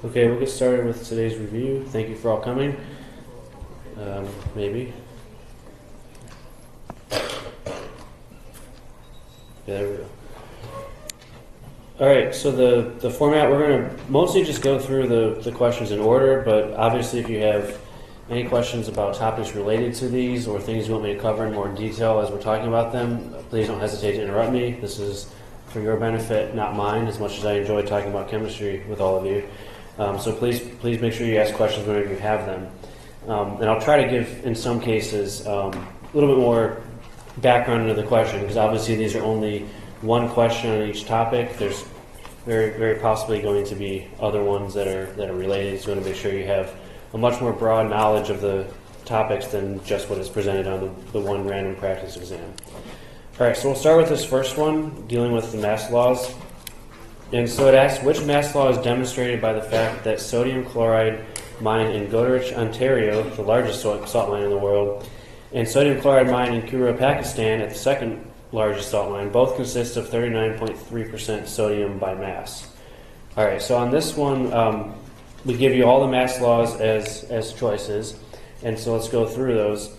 Okay, we'll get started with today's review. Thank you for all coming. Maybe. Yeah, there we go. Alright, so the format, we're going to mostly just go through the questions in order, but obviously if you have any questions about topics related to these or things you want me to cover in more detail as we're talking about them, please don't hesitate to interrupt me. This is for your benefit, not mine, as much as I enjoy talking about chemistry with all of you. So please make sure you ask questions whenever you have them. And I'll try to give, in some cases, a little bit more background into the question, because obviously these are only one question on each topic. There's very possibly going to be other ones that are related, so you want to make sure you have a much more broad knowledge of the topics than just what is presented on the one random practice exam. Alright, so we'll start with this first one, dealing with the mass laws. And so it asks, which mass law is demonstrated by the fact that sodium chloride mine in Goderich, Ontario, the largest salt mine in the world, and sodium chloride mine in Kura, Pakistan, at the second largest salt mine, both consist of 39.3% sodium by mass. Alright, so on this one, we give you all the mass laws as choices, and so let's go through those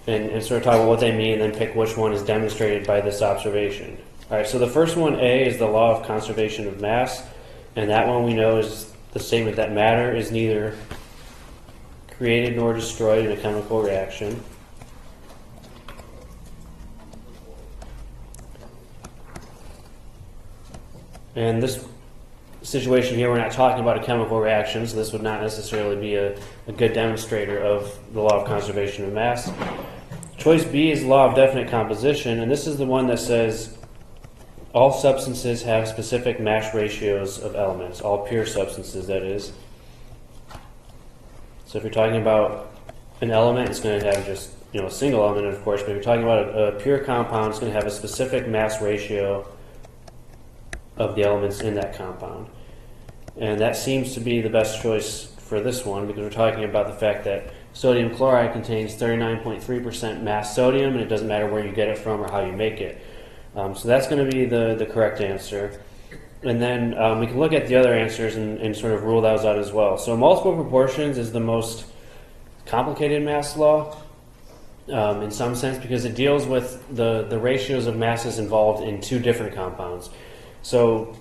and sort of talk about what they mean, and then pick which one is demonstrated by this observation. Alright, so the first one, A, is the law of conservation of mass, and that one we know is the statement that matter is neither created nor destroyed in a chemical reaction. And this situation here, we're not talking about a chemical reaction, so this would not necessarily be a good demonstrator of the law of conservation of mass. Choice B is the law of definite composition, and this is the one that says all substances have specific mass ratios of elements, all pure substances, that is. So if you're talking about an element, it's going to have just a single element, of course, but if you're talking about a pure compound, it's going to have a specific mass ratio of the elements in that compound. And that seems to be the best choice for this one, because we're talking about the fact that sodium chloride contains 39.3% mass sodium, and it doesn't matter where you get it from or how you make it. So that's going to be the correct answer. And then we can look at the other answers and sort of rule those out as well. So multiple proportions is the most complicated mass law in some sense, because it deals with the ratios of masses involved in two different compounds. So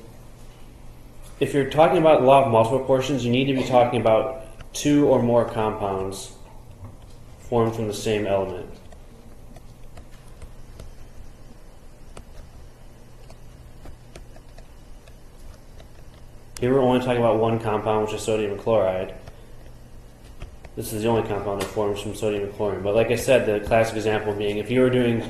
if you're talking about the law of multiple proportions, you need to be talking about two or more compounds formed from the same element. Here we're only talking about one compound, which is sodium chloride. This is the only compound that forms from sodium and chlorine. But like I said, the classic example being, if you were doing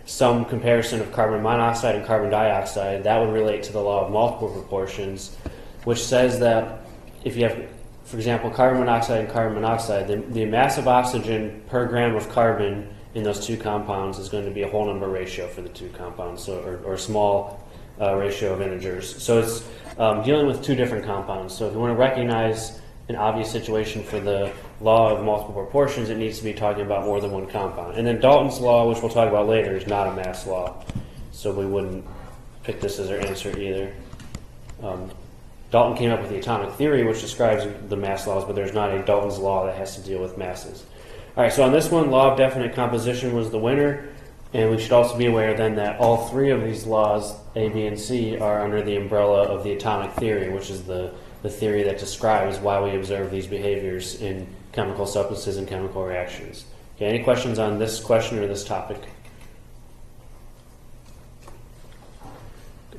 some comparison of carbon monoxide and carbon dioxide, that would relate to the law of multiple proportions, which says that if you have, for example, carbon monoxide and carbon monoxide, the mass of oxygen per gram of carbon in those two compounds is going to be a whole number ratio for the two compounds, so, or a small ratio of integers. So it's dealing with two different compounds. So if you want to recognize an obvious situation for the law of multiple proportions, it needs to be talking about more than one compound. And then Dalton's law, which we'll talk about later, is not a mass law, so we wouldn't pick this as our answer either. Dalton came up with the atomic theory, which describes the mass laws, but there's not a Dalton's law that has to deal with masses. All right, so on this one, law of definite composition was the winner, and we should also be aware then that all three of these laws, A, B, and C, are under the umbrella of the atomic theory, which is the theory that describes why we observe these behaviors in chemical substances and chemical reactions. Okay, any questions on this question or this topic?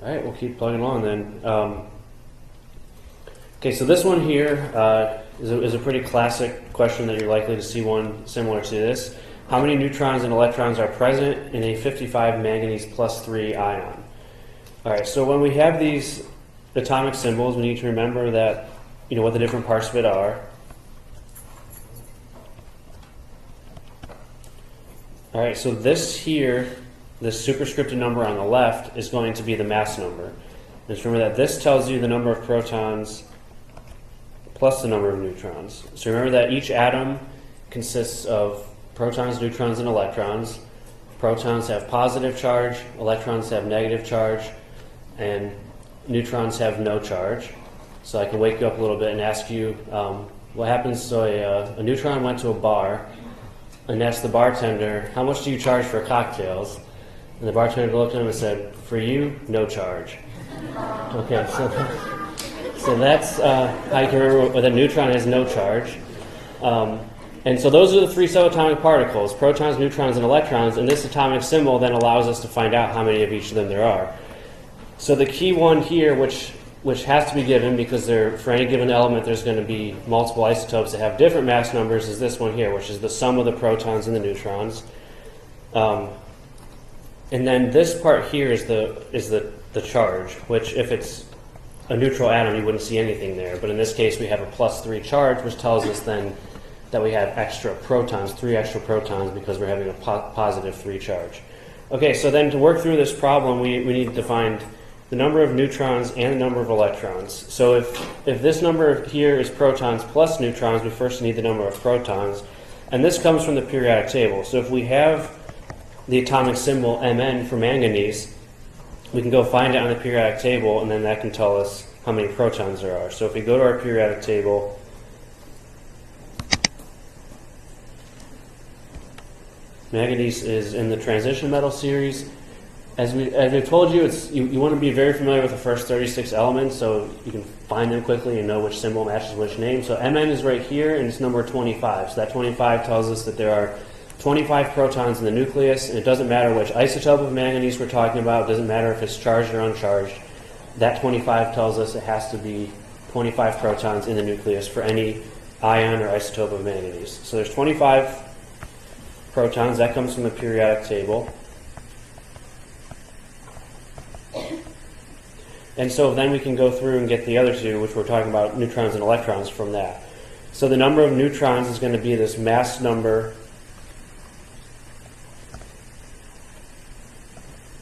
All right, we'll keep plugging along then. Okay, so this one here is a pretty classic question that you're likely to see one similar to this. How many neutrons and electrons are present in a 55 manganese plus 3 ion? All right, so when we have these atomic symbols, we need to remember that, what the different parts of it are. All right, so this here, this superscripted number on the left, is going to be the mass number. Just remember that this tells you the number of protons plus the number of neutrons. So remember that each atom consists of protons, neutrons, and electrons. Protons have positive charge, electrons have negative charge, and neutrons have no charge. So I can wake you up a little bit and ask you what happens. So a neutron went to a bar and asked the bartender, how much do you charge for cocktails? And the bartender looked at him and said, for you, no charge. Okay, so that's how you can remember that a neutron has no charge. And so those are the three subatomic particles, protons, neutrons, and electrons, and this atomic symbol then allows us to find out how many of each of them there are. So the key one here, which has to be given because for any given element there's going to be multiple isotopes that have different mass numbers, is this one here, which is the sum of the protons and the neutrons. And then this part here is the charge, which if it's a neutral atom you wouldn't see anything there, but in this case we have a +3 charge, which tells us then that we have extra protons, 3 extra protons, because we're having a positive 3 charge. Okay, so then to work through this problem we need to find the number of neutrons and the number of electrons. So if this number here is protons plus neutrons, we first need the number of protons, and this comes from the periodic table. So if we have the atomic symbol Mn for manganese, we can go find it on the periodic table, and then that can tell us how many protons there are. So if we go to our periodic table, manganese is in the transition metal series. As we've told you, you want to be very familiar with the first 36 elements so you can find them quickly and know which symbol matches which name. So Mn is right here, and it's number 25. So that 25 tells us that there are 25 protons in the nucleus, and it doesn't matter which isotope of manganese we're talking about. It doesn't matter if it's charged or uncharged. That 25 tells us it has to be 25 protons in the nucleus for any ion or isotope of manganese. So there's 25 protons. That comes from the periodic table. And so then we can go through and get the other two, which we're talking about, neutrons and electrons, from that. So the number of neutrons is going to be this mass number,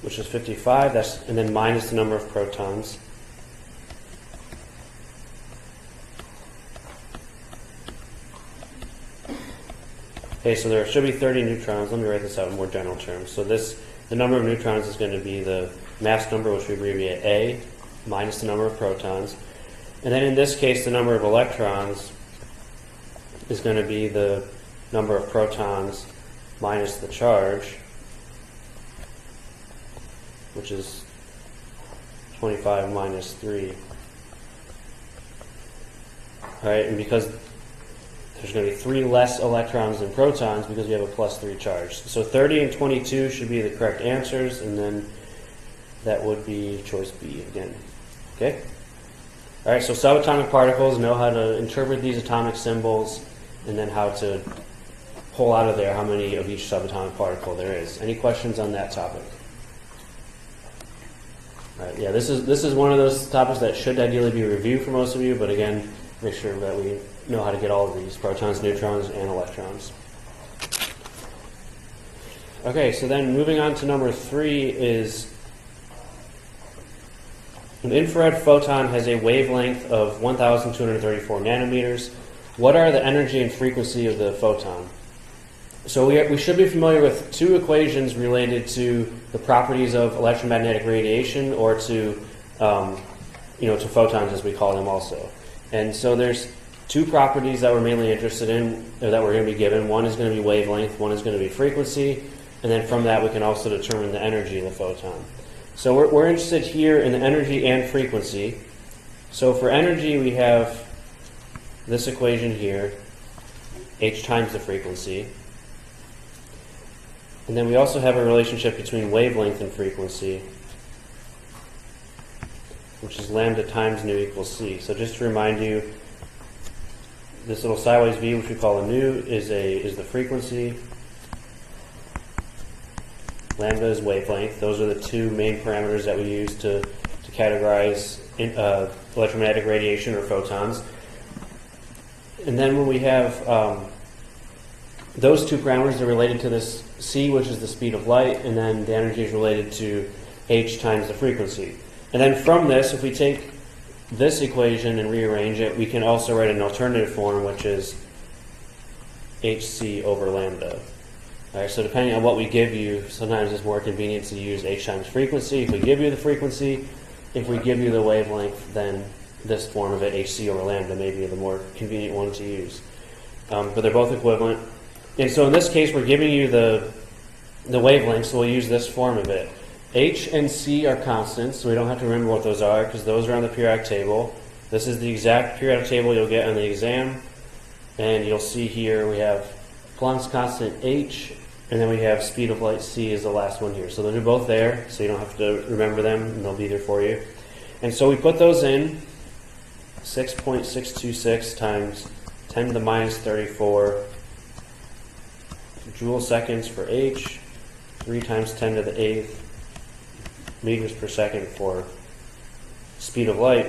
which is 55, and then minus the number of protons. Okay, so there should be 30 neutrons. Let me write this out in more general terms. So the number of neutrons is going to be the mass number, which we abbreviate A, minus the number of protons. And then in this case, the number of electrons is going to be the number of protons minus the charge, which is 25 minus 3. All right, and because there's going to be 3 less electrons than protons because we have a +3 charge. So 30 and 22 should be the correct answers, and then that would be choice B again. Okay? All right, so subatomic particles know how to interpret these atomic symbols and then how to pull out of there how many of each subatomic particle there is. Any questions on that topic? All right, yeah, this is one of those topics that should ideally be reviewed for most of you, but again, make sure that we know how to get all of these, protons, neutrons, and electrons. Okay, so then moving on to number 3 is an infrared photon has a wavelength of 1,234 nanometers. What are the energy and frequency of the photon? So we should be familiar with 2 equations related to the properties of electromagnetic radiation, or to photons as we call them also. And so there's 2 properties that we're mainly interested in, or that we're going to be given. One is going to be wavelength, one is going to be frequency, and then from that we can also determine the energy of the photon. So we're interested here in the energy and frequency. So for energy we have this equation here, h times the frequency. And then we also have a relationship between wavelength and frequency, which is lambda times nu equals c. So just to remind you, this little sideways v, which we call a nu, is the frequency. Lambda is wavelength. Those are the 2 main parameters that we use to categorize electromagnetic radiation or photons. And then when we have those 2 parameters are related to this c, which is the speed of light, and then the energy is related to h times the frequency. And then from this, if we take this equation and rearrange it, we can also write an alternative form, which is hc over lambda. All right, so depending on what we give you, sometimes it's more convenient to use h times frequency if we give you the frequency. If we give you the wavelength, then this form of it, hc over lambda, may be the more convenient one to use. But they're both equivalent. And so in this case, we're giving you the wavelength, so we'll use this form of it. H and C are constants, so we don't have to remember what those are, because those are on the periodic table. This is the exact periodic table you'll get on the exam. And you'll see here we have Planck's constant H, and then we have speed of light C is the last one here. So those are both there, so you don't have to remember them, and they'll be there for you. And so we put those in, 6.626 times 10 to the minus 34 joule seconds for H, 3 times 10 to the 8th meters per second for speed of light.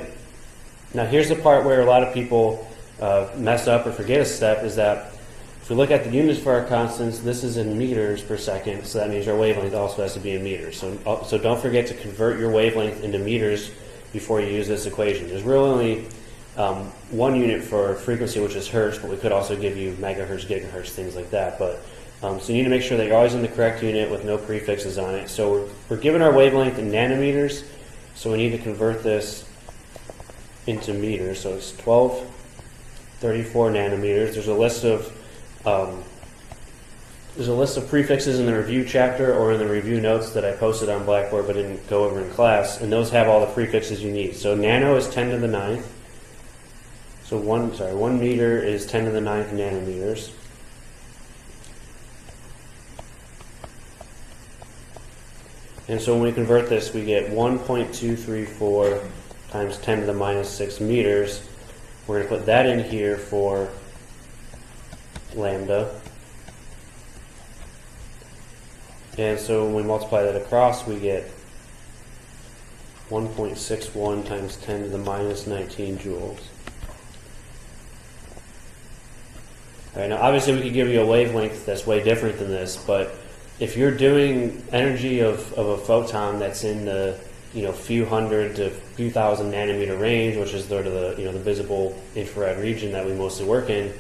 Now here's the part where a lot of people mess up or forget a step, is that if we look at the units for our constants, this is in meters per second, so that means our wavelength also has to be in meters. So don't forget to convert your wavelength into meters before you use this equation. There's really only one unit for frequency, which is hertz, but we could also give you megahertz, gigahertz, things like that. But so you need to make sure that you're always in the correct unit with no prefixes on it. So we're given our wavelength in nanometers, so we need to convert this into meters. So it's 1234 nanometers. There's a list of prefixes in the review chapter or in the review notes that I posted on Blackboard but didn't go over in class, and those have all the prefixes you need. So nano is 10 to the 9th. So 1 meter is 10 to the 9th nanometers. And so when we convert this, we get 1.234 times 10 to the minus 6 meters. We're going to put that in here for lambda. And so when we multiply that across, we get 1.61 times 10 to the minus 19 joules. All right, now obviously we could give you a wavelength that's way different than this, but if you're doing energy of a photon that's in the few hundred to few thousand nanometer range, which is sort of the visible infrared region that we mostly work in,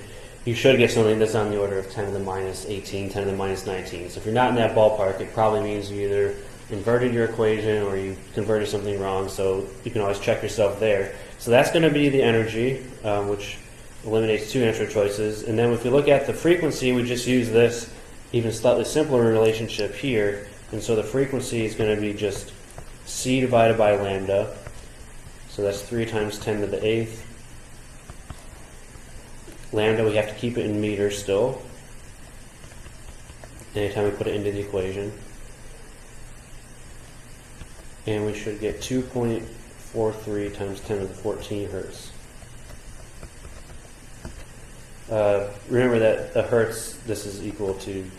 you should get something that's on the order of 10 to the minus 18, 10 to the minus 19. So if you're not in that ballpark, it probably means you either inverted your equation or you converted something wrong. So you can always check yourself there. So that's going to be the energy, which eliminates two answer choices. And then if we look at the frequency, we just use this even slightly simpler relationship here. And so the frequency is going to be just C divided by lambda. So that's 3 times 10 to the 8th. Lambda, we have to keep it in meters still, anytime we put it into the equation. And we should get 2.43 times 10 to the 14 hertz. Remember that a hertz, this is equal to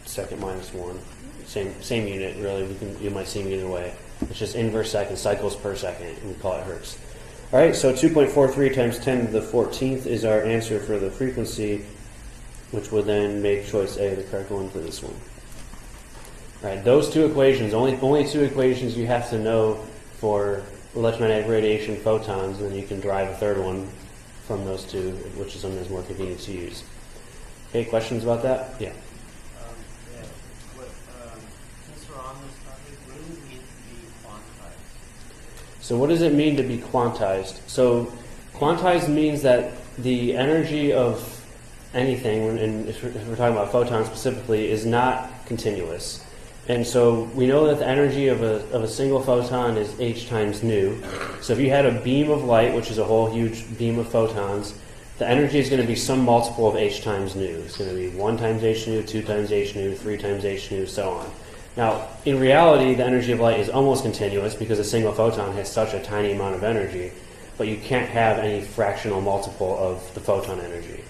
second minus 1. Same unit, really. You might see them either way. It's just inverse second, cycles per second, and we call it hertz. All right, so 2.43 times 10 to the 14th is our answer for the frequency, which will then make choice A the correct one for this one. All right, those two equations, only two equations you have to know for electromagnetic radiation photons, and then you can derive a third one from those two, which is something that's more convenient to use. Okay, questions about that? Yeah. Since we're on this topic, what does it mean to be quantized? So what does it mean to be quantized? So quantized means that the energy of anything, and if we're talking about photons specifically, is not continuous. And so we know that the energy of a single photon is h times nu. So if you had a beam of light, which is a whole huge beam of photons, the energy is going to be some multiple of h times nu. It's going to be 1 times h nu, 2 times h nu, 3 times h nu, so on. Now, in reality, the energy of light is almost continuous because a single photon has such a tiny amount of energy, but you can't have any fractional multiple of the photon energy.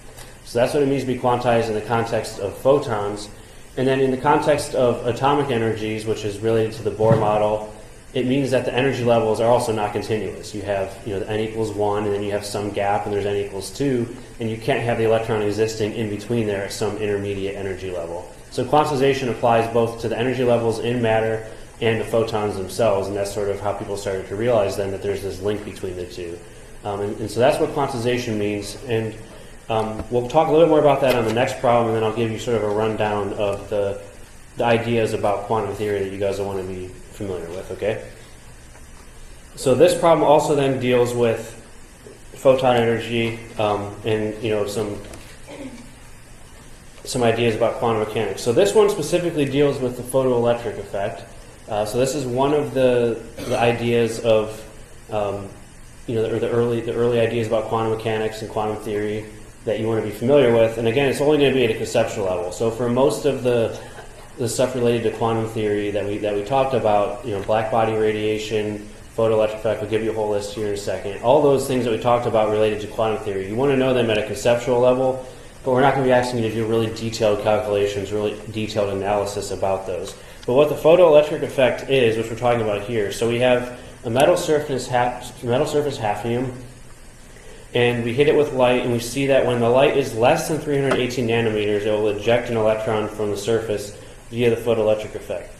So that's what it means to be quantized in the context of photons. And then in the context of atomic energies, which is related to the Bohr model, it means that the energy levels are also not continuous. You have the n equals 1, and then you have some gap, and there's n equals 2, and you can't have the electron existing in between there at some intermediate energy level. So quantization applies both to the energy levels in matter and the photons themselves, and that's sort of how people started to realize then that there's this link between the two. And so that's what quantization means. And we'll talk a little bit more about that on the next problem, and then I'll give you sort of a rundown of the ideas about quantum theory that you guys will want to be familiar with, okay? So this problem also then deals with photon energy and some ideas about quantum mechanics. So this one specifically deals with the photoelectric effect. So this is one of the ideas of the early ideas about quantum mechanics and quantum theory that you want to be familiar with. And again, it's only going to be at a conceptual level. So for most of the stuff related to quantum theory that we talked about, black body radiation, photoelectric effect, we'll give you a whole list here in a second. All those things that we talked about related to quantum theory, you want to know them at a conceptual level, but we're not going to be asking you to do really detailed calculations, really detailed analysis about those. But what the photoelectric effect is, which we're talking about here, so we have a metal surface hafnium, and we hit it with light, and we see that when the light is less than 318 nanometers, it will eject an electron from the surface via the photoelectric effect.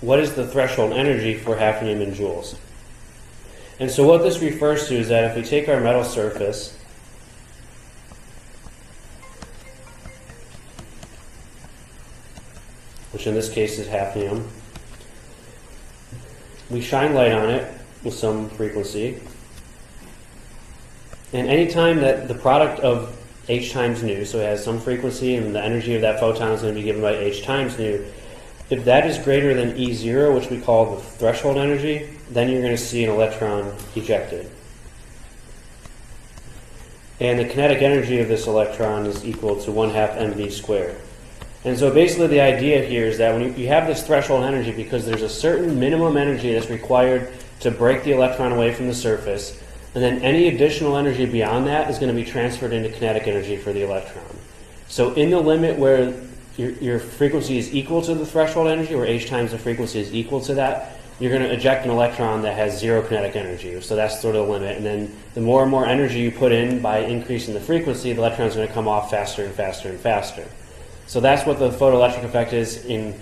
What is the threshold energy for hafnium in joules? And so what this refers to is that if we take our metal surface, which in this case is hafnium, we shine light on it with some frequency, and any time that the product of h times nu, so it has some frequency and the energy of that photon is going to be given by h times nu, if that is greater than E0, which we call the threshold energy, then you're going to see an electron ejected. And the kinetic energy of this electron is equal to 1/2 mv squared. And so basically the idea here is that when you have this threshold energy, because there's a certain minimum energy that's required to break the electron away from the surface, and then any additional energy beyond that is going to be transferred into kinetic energy for the electron. So in the limit where your frequency is equal to the threshold energy, where h times the frequency is equal to that, you're going to eject an electron that has zero kinetic energy. So that's sort of the limit. And then the more and more energy you put in by increasing the frequency, the electron is going to come off faster and faster and faster. So that's what the photoelectric effect is in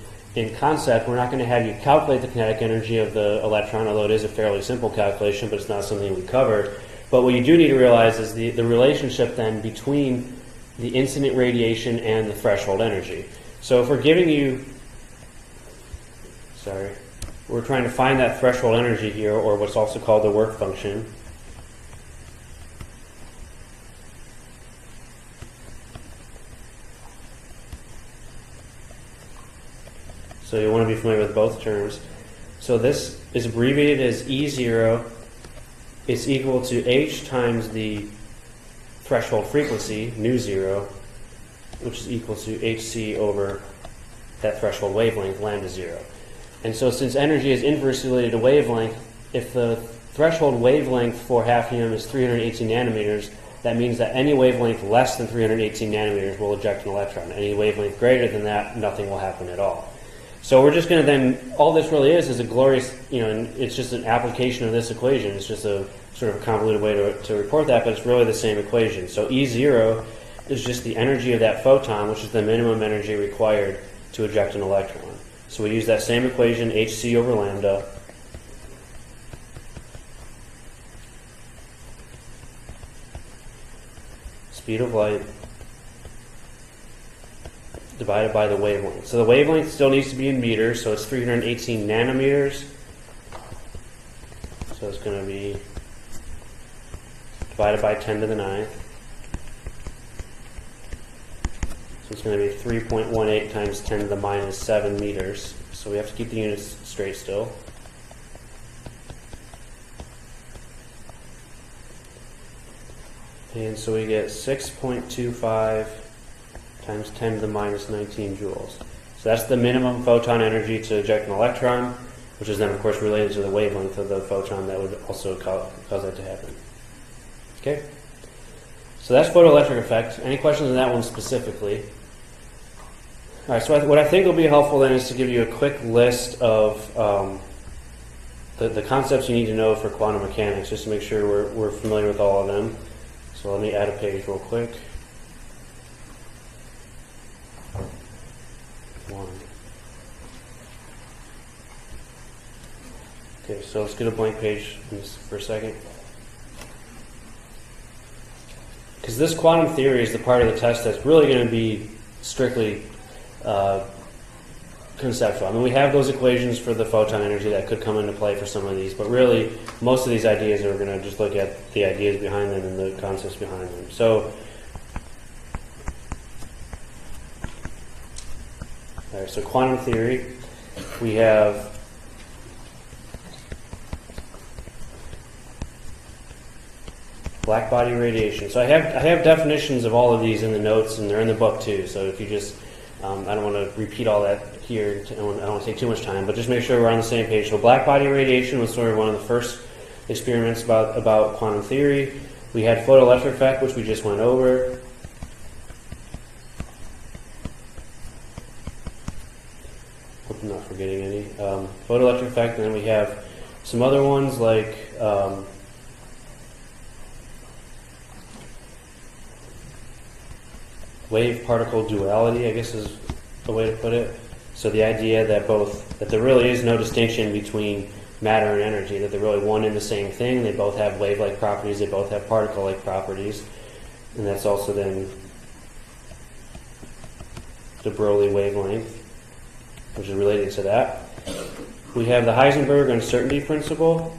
concept. We're not going to have you calculate the kinetic energy of the electron, although it is a fairly simple calculation, but it's not something we covered. But what you do need to realize is the relationship then between the incident radiation and the threshold energy. So if we're giving you, we're trying to find that threshold energy here, or what's also called the work function. So you want to be familiar with both terms. So this is abbreviated as E0. It's equal to h times the threshold frequency, nu 0, which is equal to hc over that threshold wavelength, lambda 0. And so since energy is inversely related to wavelength, if the threshold wavelength for hafnium is 318 nanometers, that means that any wavelength less than 318 nanometers will eject an electron. Any wavelength greater than that, nothing will happen at all. So we're just going to then, all this really is a glorious, and it's just an application of this equation. It's just a sort of convoluted way to report that, but it's really the same equation. So E0 is just the energy of that photon, which is the minimum energy required to eject an electron. So we use that same equation, hc over lambda. Speed of light divided by the wavelength. So the wavelength still needs to be in meters, so it's 318 nanometers. So it's going to be divided by 10 to the 9th. So it's going to be 3.18 times 10 to the minus 7 meters. So we have to keep the units straight still. And so we get 6.25 times 10 to the minus 19 joules. So that's the minimum photon energy to eject an electron, which is then, of course, related to the wavelength of the photon that would also cause that to happen. Okay? So that's photoelectric effect. Any questions on that one specifically? All right, so what I think will be helpful then is to give you a quick list of the concepts you need to know for quantum mechanics, just to make sure we're familiar with all of them. So let me add a page real quick. Okay, so let's get a blank page for a second. Because this quantum theory is the part of the test that's really going to be strictly conceptual. I mean, we have those equations for the photon energy that could come into play for some of these, but really, most of these ideas are going to just look at the ideas behind them and the concepts behind them. So, all right, so quantum theory, we have black body radiation. So I have definitions of all of these in the notes, and they're in the book too. So if you just, I don't want to repeat all that here. I don't want to take too much time, but just make sure we're on the same page. So black body radiation was sort of one of the first experiments about quantum theory. We had photoelectric effect, which we just went over. Hope I'm not forgetting any. Photoelectric effect, and then we have some other ones like wave-particle duality, I guess is the way to put it. So the idea that there really is no distinction between matter and energy, that they're really one and the same thing. They both have wave-like properties, they both have particle-like properties. And that's also then de Broglie wavelength, which is related to that. We have the Heisenberg uncertainty principle.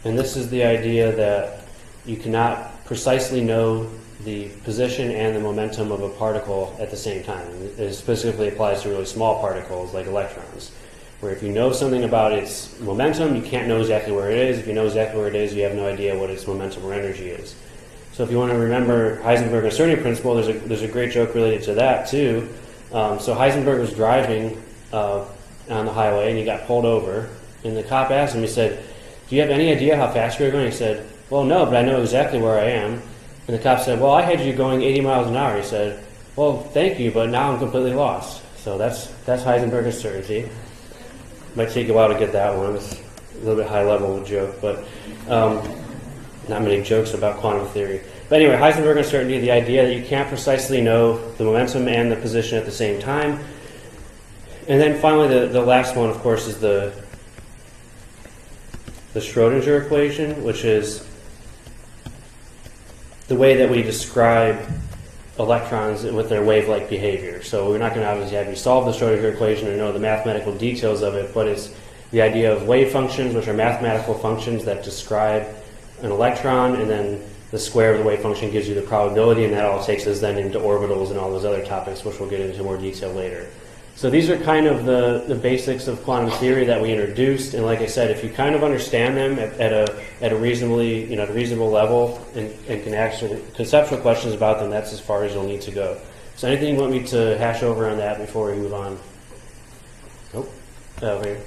And this is the idea that you cannot precisely know the position and the momentum of a particle at the same time. It specifically applies to really small particles like electrons, where if you know something about its momentum, you can't know exactly where it is. If you know exactly where it is, you have no idea what its momentum or energy is. So if you want to remember Heisenberg uncertainty principle, there's a great joke related to that too. So Heisenberg was driving on the highway and he got pulled over, and the cop asked him, he said, "Do you have any idea how fast you're going?" He said, "Well, no, but I know exactly where I am." And the cop said, "Well, I had you going 80 miles an hour." He said, "Well, thank you, but now I'm completely lost." So that's Heisenberg uncertainty. Might take a while to get that one. It's a little bit high level of a joke, but not many jokes about quantum theory. But anyway, Heisenberg uncertainty, the idea that you can't precisely know the momentum and the position at the same time. And then finally, the last one, of course, is the Schrodinger equation, which is the way that we describe electrons with their wave-like behavior. So we're not going to obviously have you solve the Schrodinger equation or know the mathematical details of it, but it's the idea of wave functions, which are mathematical functions that describe an electron, and then the square of the wave function gives you the probability, and that all takes us then into orbitals and all those other topics, which we'll get into more detail later. So these are kind of the basics of quantum theory that we introduced, and like I said, if you kind of understand them at a reasonably, at a reasonable level, and can actually conceptual questions about them, that's as far as you'll need to go. So anything you want me to hash over on that before we move on? Nope. Over here.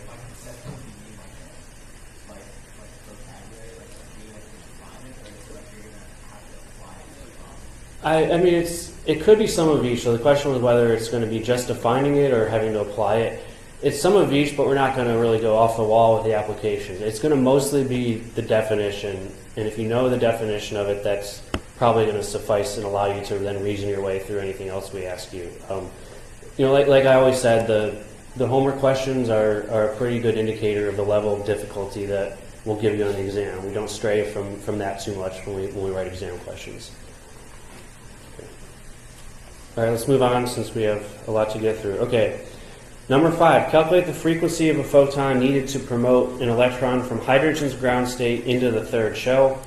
I mean, it could be some of each. So the question was whether it's going to be just defining it or having to apply it. It's some of each, but we're not going to really go off the wall with the applications. It's going to mostly be the definition, and if you know the definition of it, that's probably going to suffice and allow you to then reason your way through anything else we ask you. Like I always said, the homework questions are a pretty good indicator of the level of difficulty that we'll give you on the exam. We don't stray from that too much when we write exam questions. All right, let's move on since we have a lot to get through. Okay, number 5, calculate the frequency of a photon needed to promote an electron from hydrogen's ground state into the third shell.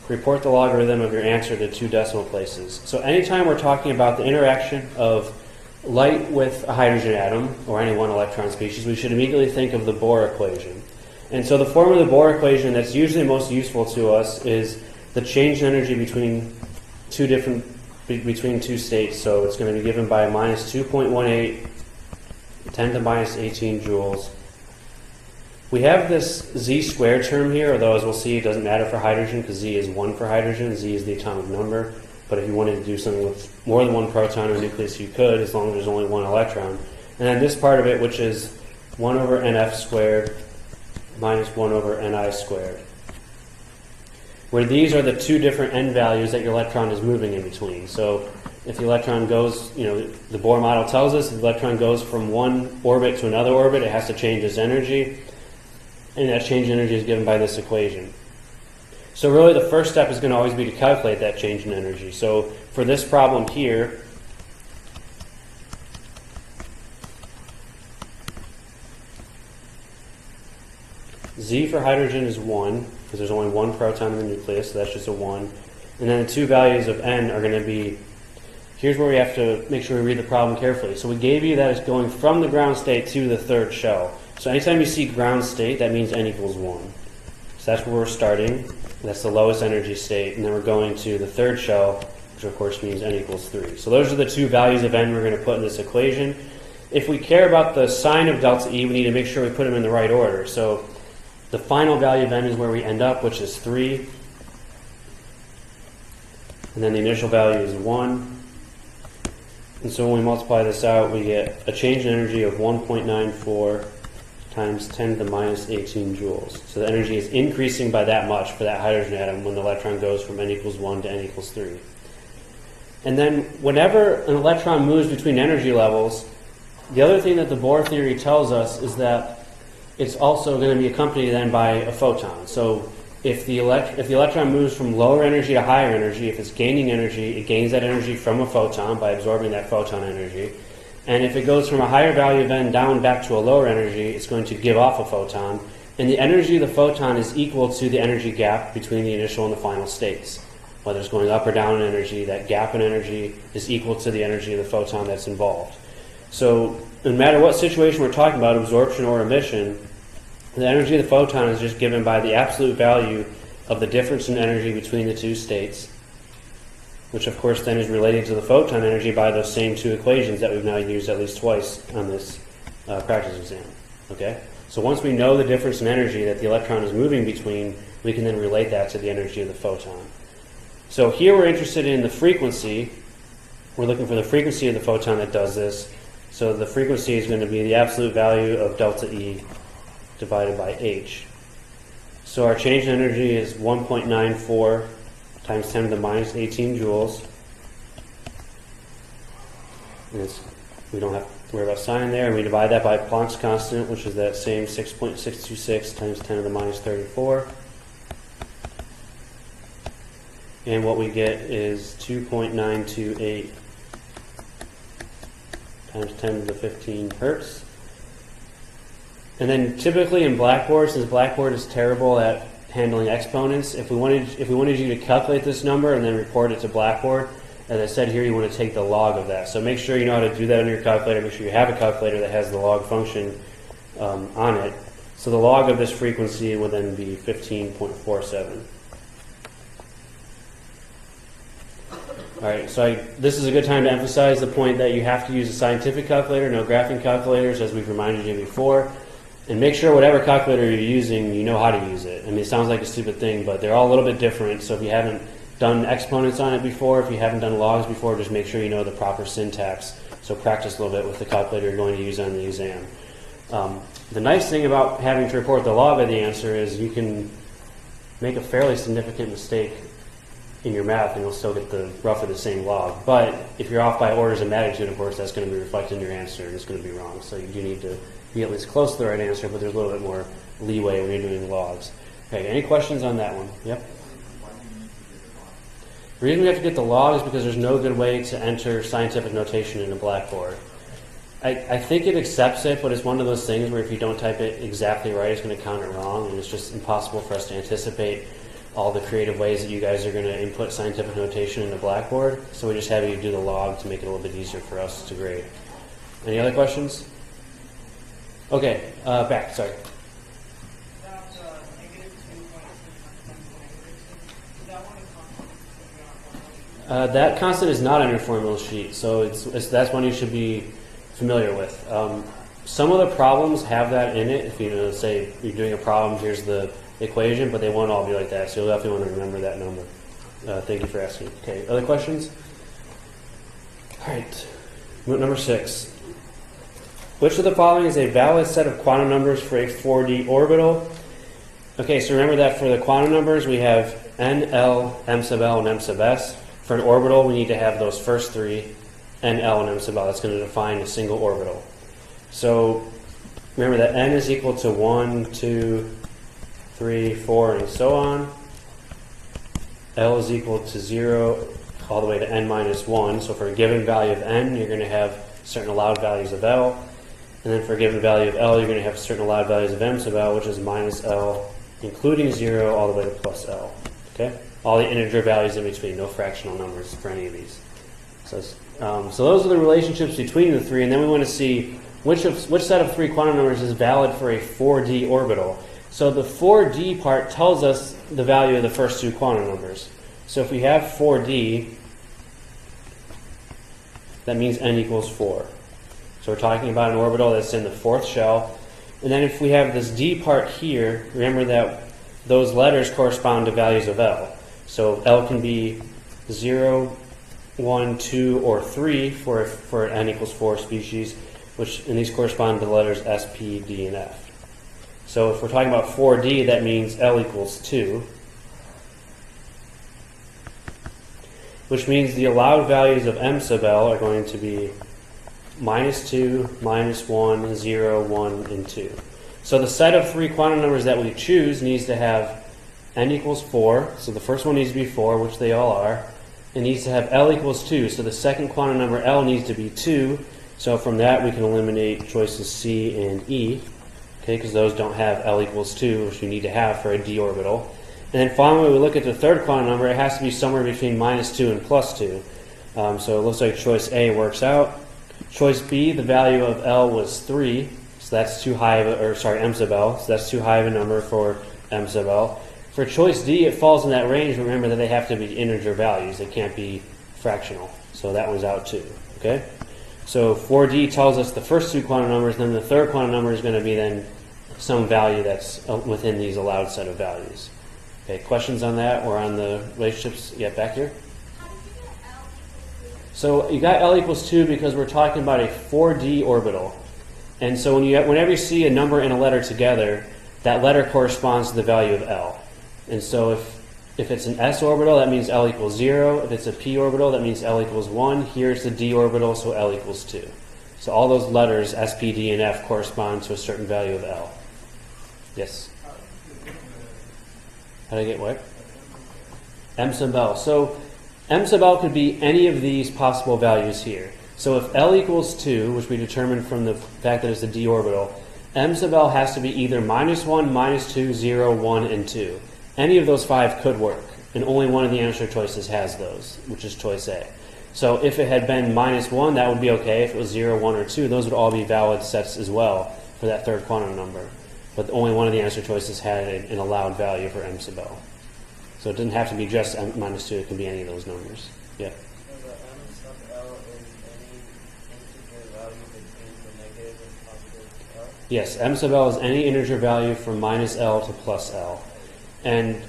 Report the logarithm of your answer to 2 decimal places. So anytime we're talking about the interaction of light with a hydrogen atom, or any one electron species, we should immediately think of the Bohr equation. And so the form of the Bohr equation that's usually most useful to us is the change in energy between two states. So it's going to be given by minus 2.18 10 to the minus 18 joules. We have this z squared term here, although as we'll see it doesn't matter for hydrogen because z is 1 for hydrogen, z is the atomic number. But if you wanted to do something with more than one proton or nucleus, you could, as long as there's only one electron. And then this part of it, which is 1 over nf squared minus 1 over ni squared, where these are the 2 different n values that your electron is moving in between. So if the electron goes, the Bohr model tells us if the electron goes from one orbit to another orbit, it has to change its energy, and that change in energy is given by this equation. So really the first step is going to always be to calculate that change in energy. So for this problem here, Z for hydrogen is 1, because there's only one proton in the nucleus, so that's just a 1. And then the two values of N are going to be, here's where we have to make sure we read the problem carefully. So we gave you that it's going from the ground state to the third shell. So anytime you see ground state, that means N equals 1. So that's where we're starting. That's the lowest energy state. And then we're going to the third shell, which of course means N equals 3. So those are the two values of N we're going to put in this equation. If we care about the sign of delta E, we need to make sure we put them in the right order. So the final value of N is where we end up, which is 3. And then the initial value is 1. And so when we multiply this out, we get a change in energy of 1.94 times 10 to the minus 18 joules. So the energy is increasing by that much for that hydrogen atom when the electron goes from N equals 1 to N equals 3. And then whenever an electron moves between energy levels, the other thing that the Bohr theory tells us is that it's also going to be accompanied then by a photon. So if the electron moves from lower energy to higher energy, if it's gaining energy, it gains that energy from a photon by absorbing that photon energy. And if it goes from a higher value of N down back to a lower energy, it's going to give off a photon. And the energy of the photon is equal to the energy gap between the initial and the final states. Whether it's going up or down in energy, that gap in energy is equal to the energy of the photon that's involved. So no matter what situation we're talking about, absorption or emission, the energy of the photon is just given by the absolute value of the difference in energy between the two states, which of course then is related to the photon energy by those same two equations that we've now used at least twice on this practice exam. Okay? So once we know the difference in energy that the electron is moving between, we can then relate that to the energy of the photon. So here we're interested in the frequency. We're looking for the frequency of the photon that does this. So the frequency is going to be the absolute value of delta E divided by H. So our change in energy is 1.94 times 10 to the minus 18 joules. And we don't have to worry about sign there. And we divide that by Planck's constant, which is that same 6.626 times 10 to the minus 34. And what we get is 2.928 times 10 to the 15 hertz. And then typically in Blackboard, since Blackboard is terrible at handling exponents, if we wanted you to calculate this number and then report it to Blackboard, as I said here, you want to take the log of that. So make sure you know how to do that on your calculator. Make sure you have a calculator that has the log function on it. So the log of this frequency would then be 15.47. All right, so this is a good time to emphasize the point that you have to use a scientific calculator, no graphing calculators, as we've reminded you before. And make sure whatever calculator you're using, you know how to use it. I mean, it sounds like a stupid thing, but they're all a little bit different. So if you haven't done exponents on it before, if you haven't done logs before, just make sure you know the proper syntax. So practice a little bit with the calculator you're going to use on the exam. The nice thing about having to report the log of the answer is you can make a fairly significant mistake in your math and you'll still get roughly the same log. But if you're off by orders of magnitude, of course, that's going to be reflected in your answer and it's going to be wrong. So you do need to be at least close to the right answer, but there's a little bit more leeway when you're doing logs. Okay, any questions on that one? Yep. The reason we have to get the log is because there's no good way to enter scientific notation in a Blackboard. I think it accepts it, but it's one of those things where if you don't type it exactly right, it's going to count it wrong, and it's just impossible for us to anticipate all the creative ways that you guys are going to input scientific notation in a Blackboard. So we just have you do the log to make it a little bit easier for us to grade. Any other questions? Okay, back, sorry. That constant is not on your formula sheet, so that's one you should be familiar with. Some of the problems have that in it. If you say you're doing a problem, here's the equation, but they won't all be like that, so you'll definitely want to remember that number. Thank you for asking. Okay, other questions? All right, number 6. Which of the following is a valid set of quantum numbers for a 4D orbital? Okay, so remember that for the quantum numbers, we have N, L, M sub L, and M sub S. For an orbital, we need to have those first three, N, L, and M sub L. That's going to define a single orbital. So remember that N is equal to 1, 2, 3, 4, and so on. L is equal to 0 all the way to n minus 1. So for a given value of n, you're going to have certain allowed values of L. And then for a given value of L, you're going to have certain allowed values of m sub L, which is minus L, including 0 all the way to plus L. Okay? All the integer values in between, no fractional numbers for any of these. So those are the relationships between the three, and then we want to see which set of three quantum numbers is valid for a 4D orbital. So the 4D part tells us the value of the first two quantum numbers. So if we have 4D, that means n equals 4. So we're talking about an orbital that's in the fourth shell. And then if we have this D part here, remember that those letters correspond to values of L. So L can be 0, 1, 2, or 3 for an n equals 4 species, and these correspond to the letters S, P, D, and F. So if we're talking about 4D, that means L equals 2, which means the allowed values of m sub L are going to be minus 2, minus 1, 0, 1, and 2. So the set of three quantum numbers that we choose needs to have n equals 4, so the first one needs to be 4, which they all are. It needs to have L equals 2, so the second quantum number L needs to be 2. So from that we can eliminate choices C and E, okay, because those don't have L equals 2, which we need to have for a d orbital. And then finally, when we look at the third quantum number, it has to be somewhere between minus 2 and plus 2. So it looks like choice A works out. Choice B, the value of L was 3, so that's too high of m sub L, so that's too high of a number for m sub L. For choice D, it falls in that range. Remember that they have to be integer values. They can't be fractional. So that one's out too. Okay? So 4D tells us the first two quantum numbers, and then the third quantum number is going to be then some value that's within these allowed set of values. Okay, questions on that or on the relationships? Yeah, back here? So you got L equals 2 because we're talking about a 4D orbital. And so whenever you see a number and a letter together, that letter corresponds to the value of L. And so if it's an S orbital, that means L equals 0. If it's a P orbital, that means L equals 1. Here's the D orbital, so L equals 2. So all those letters, S, P, D, and F, correspond to a certain value of L. Yes? How did I get what? M sub L. So m sub L could be any of these possible values here. So if L equals 2, which we determined from the fact that it's a d orbital, m sub L has to be either minus 1, minus 2, 0, 1, and 2. Any of those five could work, and only one of the answer choices has those, which is choice A. So if it had been minus 1, that would be okay. If it was 0, 1, or 2, those would all be valid sets as well for that third quantum number. But only one of the answer choices had an allowed value for m sub L. So it doesn't have to be just minus 2, it can be any of those numbers. Yeah. So the m sub L is any integer value between the negative and positive L? Yes, m sub L is any integer value from minus L to plus L. And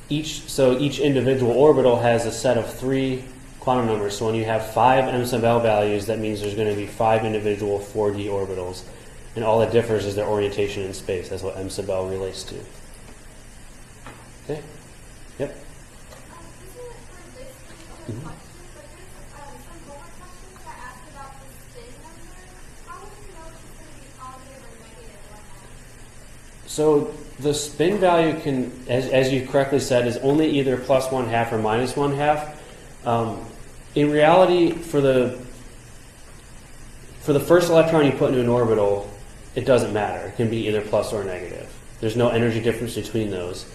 each individual orbital has a set of three quantum numbers. So when you have 5 m sub L values, that means there's going to be 5 individual 4D orbitals. And all that differs is their orientation in space. That's what m sub L relates to. Okay? Yep. Mm-hmm. So the spin value can, as you correctly said, is only either plus 1/2 or minus 1/2. In reality, for the first electron you put into an orbital, it doesn't matter. It can be either plus or negative. There's no energy difference between those.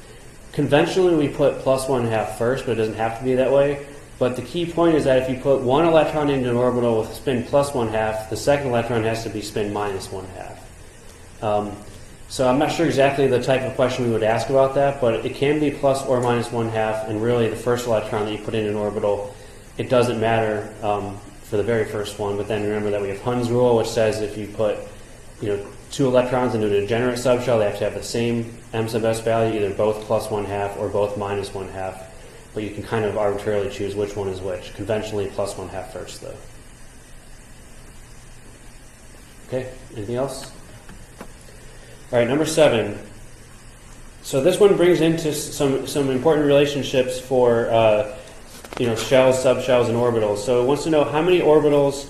Conventionally, we put plus 1/2 first, but it doesn't have to be that way. But the key point is that if you put one electron into an orbital with spin plus 1/2, the second electron has to be spin minus 1/2. So I'm not sure exactly the type of question we would ask about that, but it can be plus or minus 1/2, and really the first electron that you put in an orbital, it doesn't matter for the very first one. But then remember that we have Hund's rule, which says if you put 2 electrons into a degenerate subshell, they have to have the same m sub s value, either both plus 1/2 or both minus 1/2. But you can kind of arbitrarily choose which one is which. Conventionally, plus 1/2 first, though. Okay, anything else? All right, number 7. So this one brings into some important relationships for shells, subshells, and orbitals. So it wants to know how many orbitals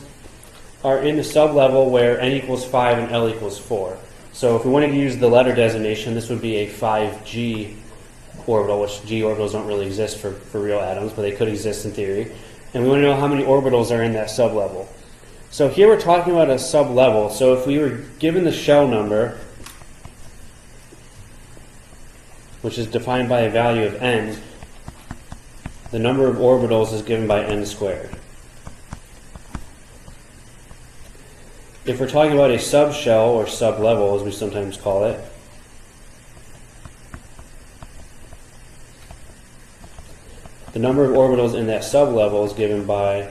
are in the sublevel where n equals 5 and L equals 4. So if we wanted to use the letter designation, this would be a 5G orbital, which g orbitals don't really exist for real atoms, but they could exist in theory. And we want to know how many orbitals are in that sublevel. So here we're talking about a sublevel. So if we were given the shell number, which is defined by a value of n, the number of orbitals is given by n squared. If we're talking about a subshell, or sublevel as we sometimes call it, the number of orbitals in that sublevel is given by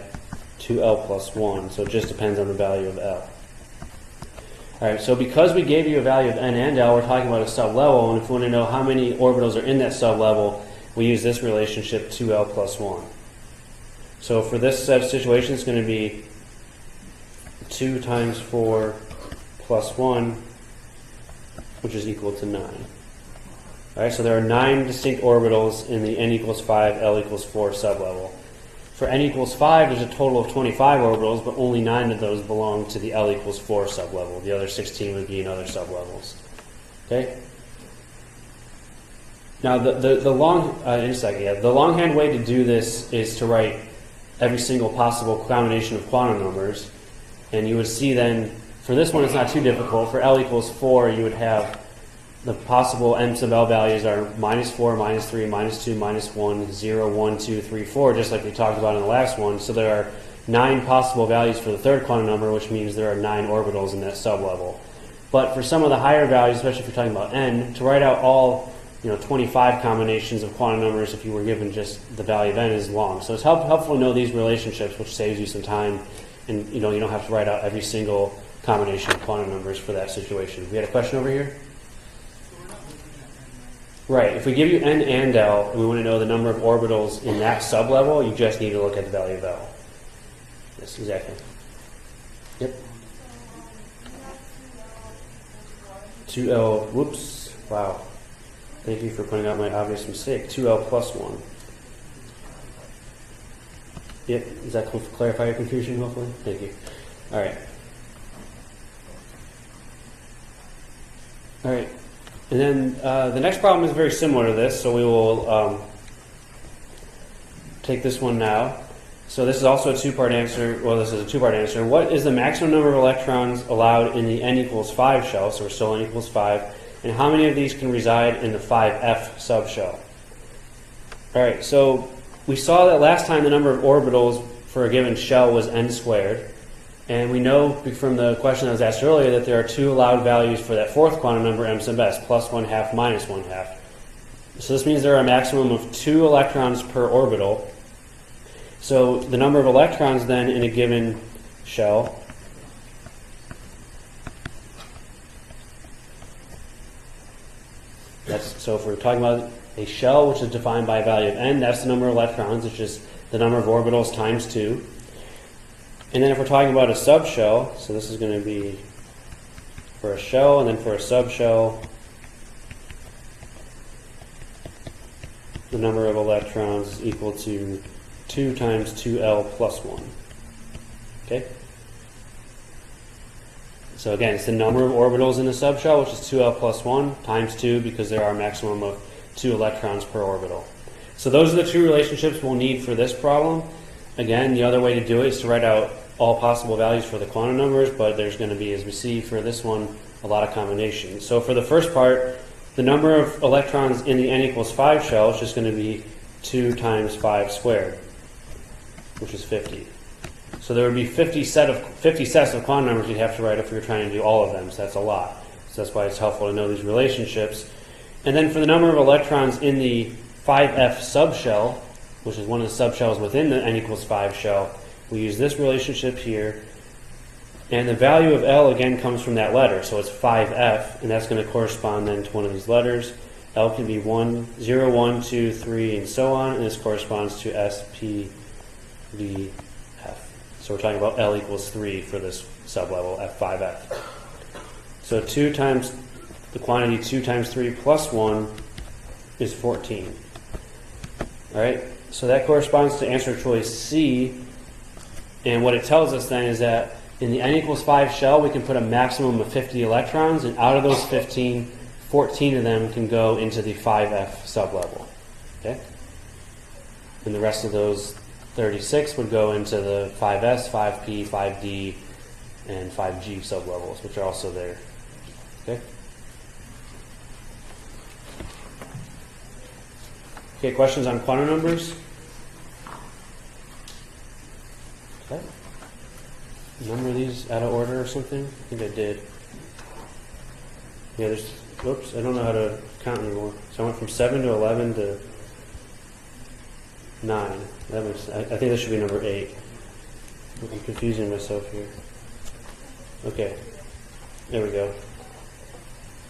2L plus 1, so it just depends on the value of L. Alright, so because we gave you a value of n and L, we're talking about a sublevel, and if we want to know how many orbitals are in that sublevel, we use this relationship 2L plus 1. So for this set of situation, it's going to be 2 times 4 plus 1, which is equal to 9. Alright, so there are 9 distinct orbitals in the n equals 5, L equals 4 sublevel. For n equals 5, there's a total of 25 orbitals, but only 9 of those belong to the L equals 4 sublevel. The other 16 would be in other sublevels. Okay? Now, the longhand way to do this is to write every single possible combination of quantum numbers. And you would see then, for this one it's not too difficult. For L equals 4, you would have the possible m sub L values are minus 4, minus 3, minus 2, minus 1, 0, 1, 2, 3, 4, just like we talked about in the last one. So there are 9 possible values for the third quantum number, which means there are 9 orbitals in that sublevel. But for some of the higher values, especially if you're talking about n, to write out all 25 combinations of quantum numbers if you were given just the value of n is long. So it's helpful to know these relationships, which saves you some time, and you don't have to write out every single combination of quantum numbers for that situation. We had a question over here? Right, if we give you n and L, and we want to know the number of orbitals in that sublevel, you just need to look at the value of L. Yes, exactly. Yep. 2L, whoops, wow. Thank you for pointing out my obvious mistake. 2L plus 1. Yep, does that clarify your confusion, hopefully? Thank you. All right. All right. And then the next problem is very similar to this, so we will take this one now. So this is also a two-part answer. Well, this is a two-part answer. What is the maximum number of electrons allowed in the n equals 5 shell? So we're still n equals 5. And how many of these can reside in the 5F subshell? All right, so we saw that last time the number of orbitals for a given shell was n squared. And we know from the question that was asked earlier that there are 2 allowed values for that fourth quantum number, m sub s, plus 1/2, minus 1/2. So this means there are a maximum of 2 electrons per orbital. So the number of electrons then in a given shell so if we're talking about a shell which is defined by a value of n, that's the number of electrons, which is the number of orbitals times 2. And then if we're talking about a subshell, so this is going to be for a shell, and then for a subshell, the number of electrons is equal to 2 times 2L plus 1. Okay? So again, it's the number of orbitals in the subshell, which is 2L plus 1, times 2, because there are a maximum of 2 electrons per orbital. So those are the 2 relationships we'll need for this problem. Again, the other way to do it is to write out all possible values for the quantum numbers, but there's going to be, as we see for this one, a lot of combinations. So for the first part, the number of electrons in the n equals 5 shell is just going to be 2 times 5 squared, which is 50. So there would be 50 sets of quantum numbers you'd have to write if we were trying to do all of them, so that's a lot. So that's why it's helpful to know these relationships. And then for the number of electrons in the 5F subshell, which is one of the subshells within the n equals 5 shell, we use this relationship here. And the value of L, again, comes from that letter. So it's 5F, and that's going to correspond then to one of these letters. L can be 1, 0, 1, 2, 3, and so on. And this corresponds to S, P, V, F. So we're talking about L equals 3 for this sublevel, F5F. So 2 times the quantity 2 times 3 plus 1 is 14. All right, so that corresponds to answer choice C. And what it tells us then is that in the n equals 5 shell, we can put a maximum of 50 electrons, and out of those 15, 14 of them can go into the 5F sublevel. Okay? And the rest of those 36 would go into the 5S, 5P, 5D, and 5G sublevels, which are also there. Okay? Okay, questions on quantum numbers? Okay. Number these out of order or something? I think I did. Yeah, there's, whoops, I don't know how to count anymore. So I went from 7 to 11 to 9. That makes, I think this should be number 8. I'm confusing myself here. Okay, there we go.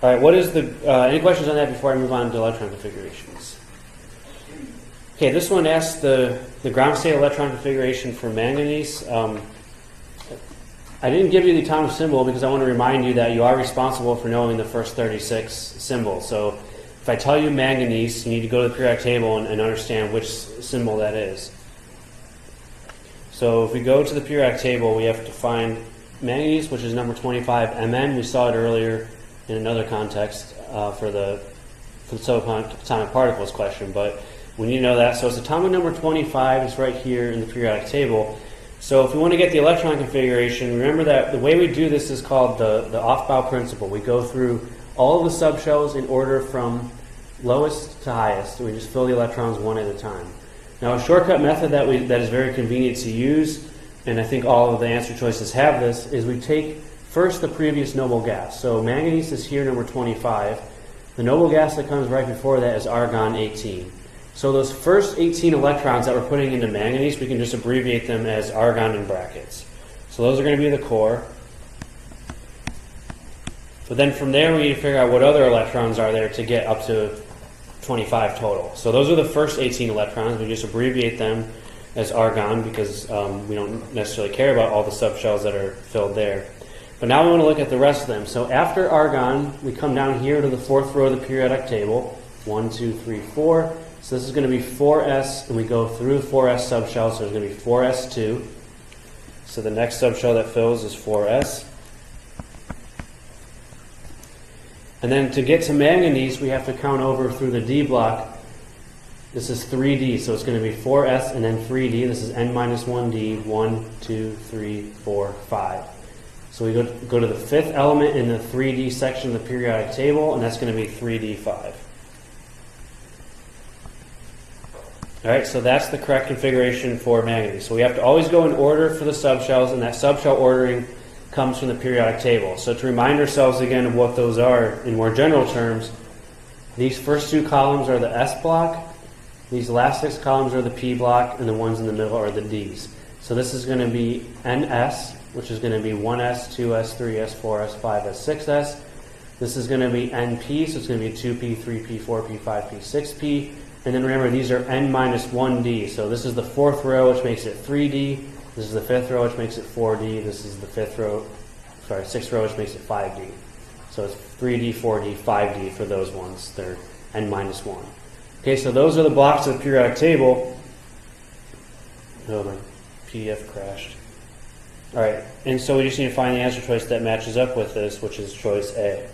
All right, what is the, any questions on that before I move on to electron configurations? Okay, this one asks the ground state electron configuration for manganese. I didn't give you the atomic symbol because I want to remind you that you are responsible for knowing the first 36 symbols. So if I tell you manganese, you need to go to the periodic table and understand which symbol that is. So if we go to the periodic table, we have to find manganese, which is number 25, Mn. We saw it earlier in another context for the subatomic particles question, but we need to know that. So it's atomic number 25 is right here in the periodic table. So if we want to get the electron configuration, remember that the way we do this is called the off-bow principle. We go through all of the subshells in order from lowest to highest, and we just fill the electrons one at a time. Now a shortcut method that is very convenient to use, and I think all of the answer choices have this, is we take first the previous noble gas. So manganese is here, number 25. The noble gas that comes right before that is argon 18. So those first 18 electrons that we're putting into manganese, we can just abbreviate them as argon in brackets. So those are going to be the core. But then from there we need to figure out what other electrons are there to get up to 25 total. So those are the first 18 electrons. We just abbreviate them as argon because we don't necessarily care about all the subshells that are filled there. But now we want to look at the rest of them. So after argon, we come down here to the fourth row of the periodic table. 1, 2, 3, 4. So this is going to be 4s, and we go through 4s subshells, so there's going to be 4s2. So the next subshell that fills is 4s. And then to get to manganese, we have to count over through the D block. This is 3D, so it's going to be 4s and then 3D. This is n minus 1D, 1, 2, 3, 4, 5. So we go to the fifth element in the 3D section of the periodic table, and that's going to be 3D5. All right, so that's the correct configuration for manganese. So we have to always go in order for the subshells, and that subshell ordering comes from the periodic table. So to remind ourselves again of what those are in more general terms, these first two columns are the S block, these last 6 columns are the P block, and the ones in the middle are the Ds. So this is going to be NS, which is going to be 1S, 2S, 3S, 4S, 5S, 6S. This is going to be NP, so it's going to be 2P, 3P, 4P, 5P, 6P. And then remember, these are n minus 1D. So this is the fourth row, which makes it 3D. This is the fifth row, which makes it 4D. This is the sixth row, which makes it 5D. So it's 3D, 4D, 5D for those ones. They're n minus 1. Okay, so those are the blocks of the periodic table. Oh, my PDF crashed. All right, and so we just need to find the answer choice that matches up with this, which is choice A.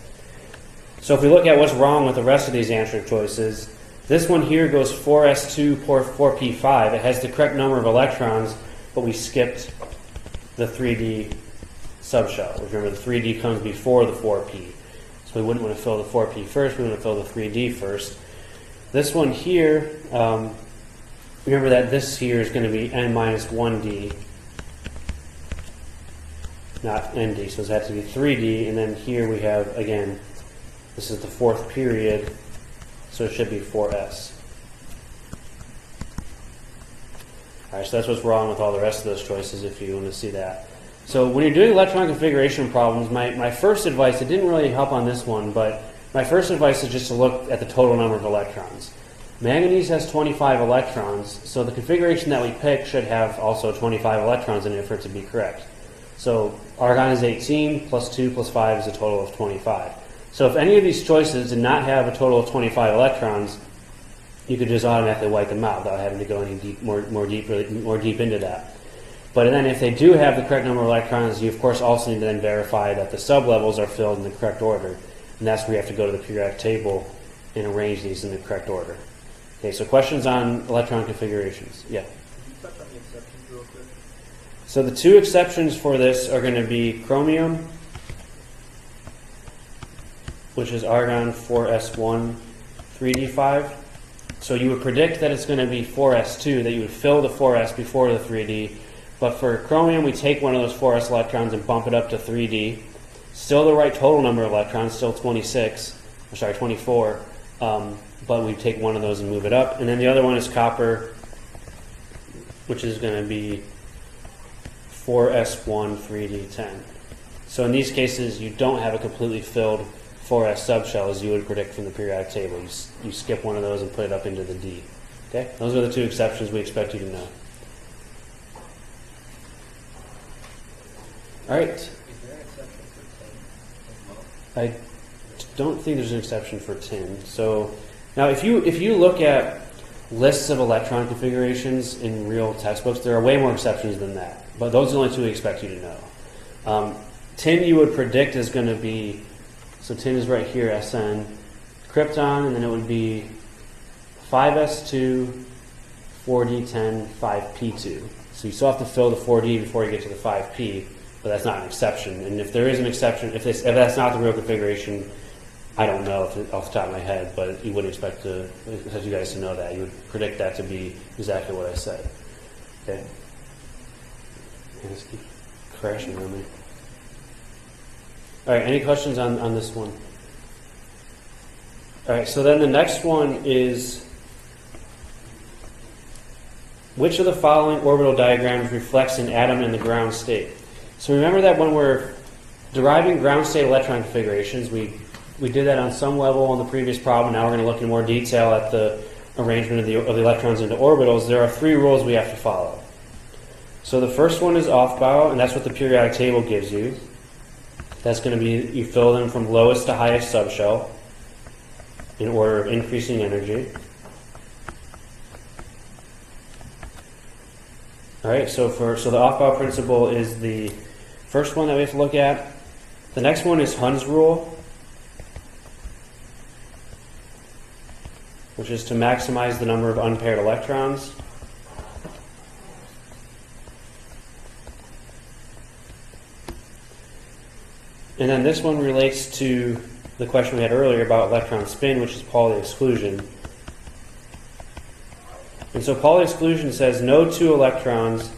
So if we look at what's wrong with the rest of these answer choices, this one here goes 4s2, 4p5. It has the correct number of electrons, but we skipped the 3d subshell. Remember, the 3d comes before the 4p. So we wouldn't want to fill the 4p first, we want to fill the 3d first. This one here, remember that this here is going to be n minus 1d, not nd, so it has to be 3d, and then here we have, again, this is the fourth period, so it should be 4s. All right, so that's what's wrong with all the rest of those choices if you want to see that. So when you're doing electron configuration problems, my first advice, it didn't really help on this one, but my first advice is just to look at the total number of electrons. Manganese has 25 electrons, so the configuration that we pick should have also 25 electrons in it for it to be correct. So argon is 18, plus 2 plus 5 is a total of 25. So if any of these choices did not have a total of 25 electrons, you could just automatically wipe them out without having to go any more deep into that. But then if they do have the correct number of electrons, you of course also need to then verify that the sublevels are filled in the correct order. and that's where you have to go to the periodic table and arrange these in the correct order. Okay, so questions on electron configurations? Yeah. Can you touch on the exceptions real quick? So the two exceptions for this are going to be chromium, which is argon 4s1 3d5. So you would predict that it's going to be 4s2, that you would fill the 4s before the 3d. But for chromium, we take one of those 4s electrons and bump it up to 3d. Still the right total number of electrons, still 24. But we take one of those and move it up. And then the other one is copper, which is going to be 4s1 3d10. So in these cases, you don't have a completely filled 4s subshell as you would predict from the periodic table. You skip one of those and put it up into the D. Okay? Those are the two exceptions we expect you to know. All right. Is there an exception for 10 as well? I don't think there's an exception for tin. So now if you look at lists of electron configurations in real textbooks, there are way more exceptions than that. But those are the only two we expect you to know. Tin you would predict is going to be, so tin is right here, Sn, krypton, and then it would be 5s2, 4d10, 5p2. So you still have to fill the 4d before you get to the 5p, but that's not an exception. And if there is an exception, if that's not the real configuration, I don't know off the top of my head, but you wouldn't expect you guys to know that. You would predict that to be exactly what I said. Okay? And just keep crashing on me. All right, any questions on this one? All right, so then the next one is, which of the following orbital diagrams reflects an atom in the ground state? So remember that when we're deriving ground state electron configurations, we did that on some level on the previous problem. Now we're going to look in more detail at the arrangement of the electrons into orbitals. There are three rules we have to follow. So the first one is Aufbau, and that's what the periodic table gives you. That's going to be, you fill them from lowest to highest subshell in order of increasing energy. All right, so the Aufbau principle is the first one that we have to look at. The next one is Hund's rule, which is to maximize the number of unpaired electrons. And then this one relates to the question we had earlier about electron spin, which is Pauli exclusion. And so Pauli exclusion says no two electrons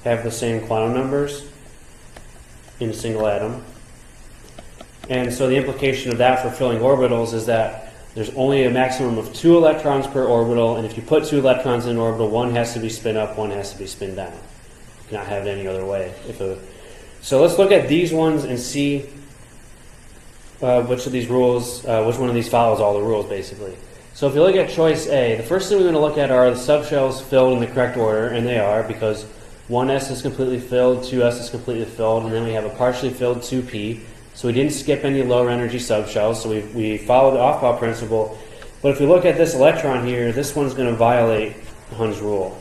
have the same quantum numbers in a single atom. And so the implication of that for filling orbitals is that there's only a maximum of 2 electrons per orbital, and if you put 2 electrons in an orbital, one has to be spin up, one has to be spin down. You cannot have it any other way. So let's look at these ones and see which of these rules, which one of these follows all the rules, basically. So if you look at choice A, the first thing we're going to look at are the subshells filled in the correct order, and they are, because 1s is completely filled, 2s is completely filled, and then we have a partially filled 2p. So we didn't skip any lower energy subshells, so we followed the Aufbau principle. But if we look at this electron here, this one's going to violate Hund's rule.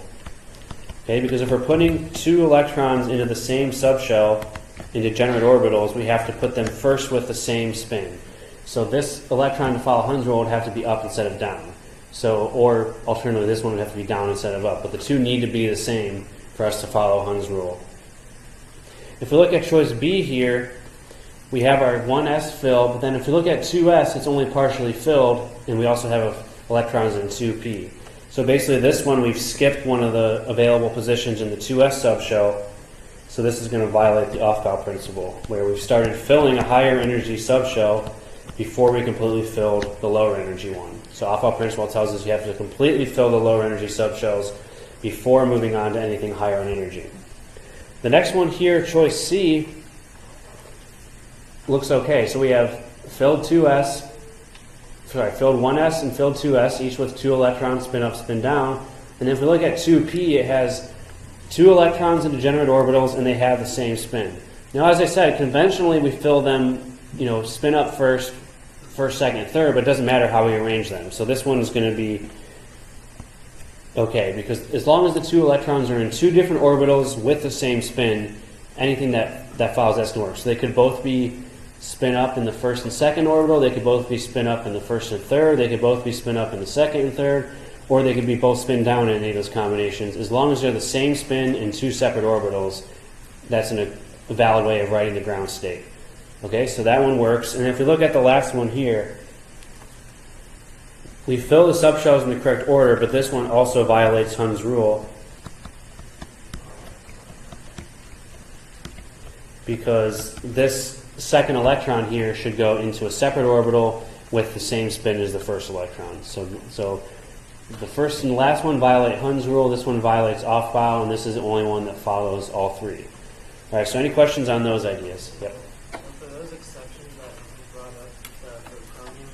Okay, because if we're putting 2 electrons into the same subshell in degenerate orbitals, we have to put them first with the same spin. So this electron to follow Hund's rule would have to be up instead of down. So, or alternatively, this one would have to be down instead of up. But the two need to be the same for us to follow Hund's rule. If we look at choice B here, we have our 1s filled, but then if you look at 2s, it's only partially filled, and we also have electrons in 2p. So basically this one, we've skipped one of the available positions in the 2s subshell, so this is going to violate the Aufbau principle, where we've started filling a higher energy subshell before we completely filled the lower energy one. So Aufbau principle tells us you have to completely fill the lower energy subshells before moving on to anything higher in energy. The next one here, choice C, looks okay. So we have filled 1s and filled 2s, each with 2 electrons, spin up, spin down. And if we look at 2p, it has 2 electrons in degenerate orbitals, and they have the same spin. Now, as I said, conventionally we fill them, spin up first, second, and third, but it doesn't matter how we arrange them. So this one is going to be okay, because as long as the 2 electrons are in 2 different orbitals with the same spin, anything that follows that's going to work. So they could both be spin up in the first and second orbital. They could both be spin up in the first and third. They could both be spin up in the second and third. Or they could be both spin down in any of those combinations. As long as they're the same spin in two separate orbitals, that's a valid way of writing the ground state. Okay, so that one works. And if we look at the last one here, we fill the subshells in the correct order, but this one also violates Hund's rule, because this second electron here should go into a separate orbital with the same spin as the first electron. So the first and the last one violate Hund's rule, this one violates Aufbau, and this is the only one that follows all three. All right, so any questions on those ideas? Yep. So for those exceptions that you brought up, for chromium,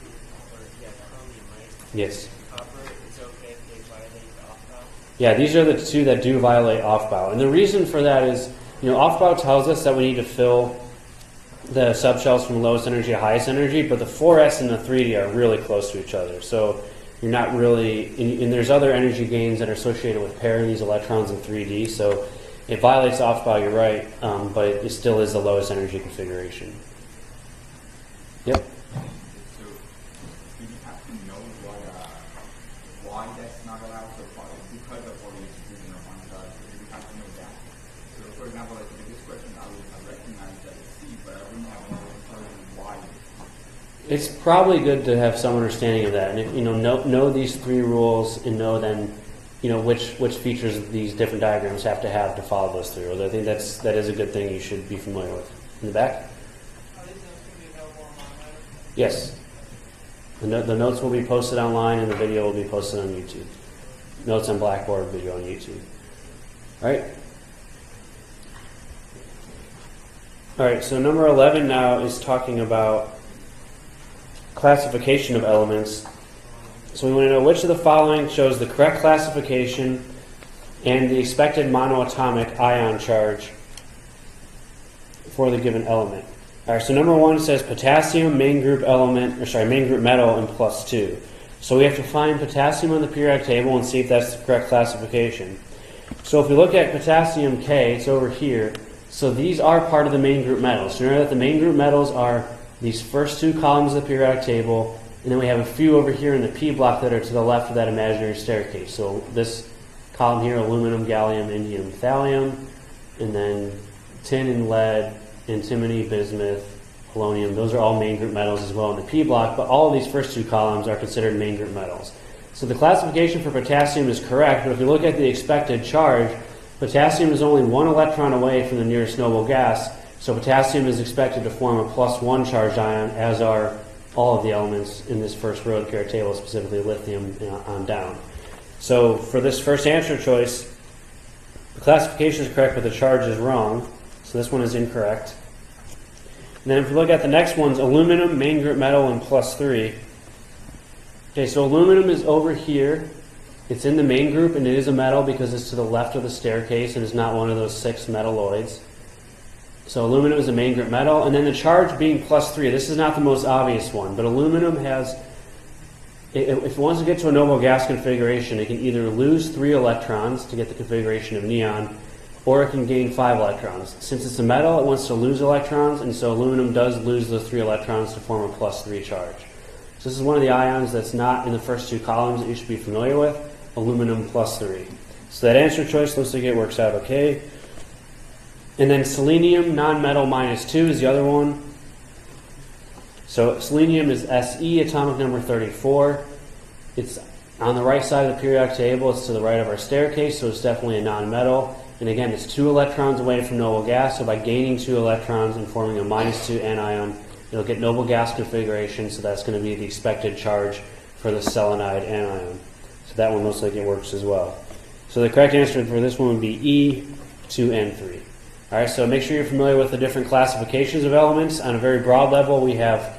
chromium, right? Yes. Copper, it's okay if they violate the Aufbau? Yeah, these are the two that do violate Aufbau. And the reason for that is, Aufbau tells us that we need to fill the subshells from lowest energy to highest energy, but the 4s and the 3d are really close to each other. So you're not really, and there's other energy gains that are associated with pairing these electrons in 3D, so it violates Aufbau, you're right, but it still is the lowest energy configuration. Yep. So, do you have to know why that's not allowed? So, because of what you're using on the, do you have to know that? So, for example, like in this question, I would recognize that it's C, but I wouldn't have no clue why. It's probably good to have some understanding of that, and if, know these three rules and know then, which features these different diagrams have to follow those three rules. I think that is a good thing you should be familiar with. In the back? Are these notes going to be available online? Yes. The notes will be posted online, and the video will be posted on YouTube. Notes on Blackboard, video on YouTube. All right. All right. So number 11 now is talking about classification of elements. So we want to know which of the following shows the correct classification and the expected monoatomic ion charge for the given element. All right, so number 1 says potassium, main group metal, and +2. So we have to find potassium on the periodic table and see if that's the correct classification. So if we look at potassium K, it's over here. So these are part of the main group metals. So remember that the main group metals are these first two columns of the periodic table, and then we have a few over here in the P block that are to the left of that imaginary staircase. So this column here, aluminum, gallium, indium, thallium, and then tin and lead, antimony, bismuth, polonium. Those are all main group metals as well in the P block, but all of these first two columns are considered main group metals. So the classification for potassium is correct, but if you look at the expected charge, potassium is only one electron away from the nearest noble gas, so potassium is expected to form a +1 charged ion, as are all of the elements in this first row of the periodic table, specifically lithium on down. So for this first answer choice, the classification is correct, but the charge is wrong. So this one is incorrect. And then if we look at the next ones, aluminum, main group metal, and +3. Okay, so aluminum is over here. It's in the main group, and it is a metal because it's to the left of the staircase and is not one of those 6 metalloids. So aluminum is a main group metal, and then the charge being +3. This is not the most obvious one, but aluminum has, if it wants to get to a noble gas configuration, it can either lose 3 electrons to get the configuration of neon, or it can gain 5 electrons. Since it's a metal, it wants to lose electrons, and so aluminum does lose those 3 electrons to form a +3 charge. So this is one of the ions that's not in the first 2 columns that you should be familiar with, aluminum +3. So that answer choice looks like it works out okay. And then selenium, non-metal -2 is the other one. So selenium is Se, atomic number 34. It's on the right side of the periodic table. It's to the right of our staircase, so it's definitely a non-metal. And again, it's 2 electrons away from noble gas, so by gaining 2 electrons and forming a -2 anion, it'll get noble gas configuration, so that's going to be the expected charge for the selenide anion. So that one looks like it works as well. So the correct answer for this one would be E, 2N3. All right, so make sure you're familiar with the different classifications of elements. On a very broad level, we have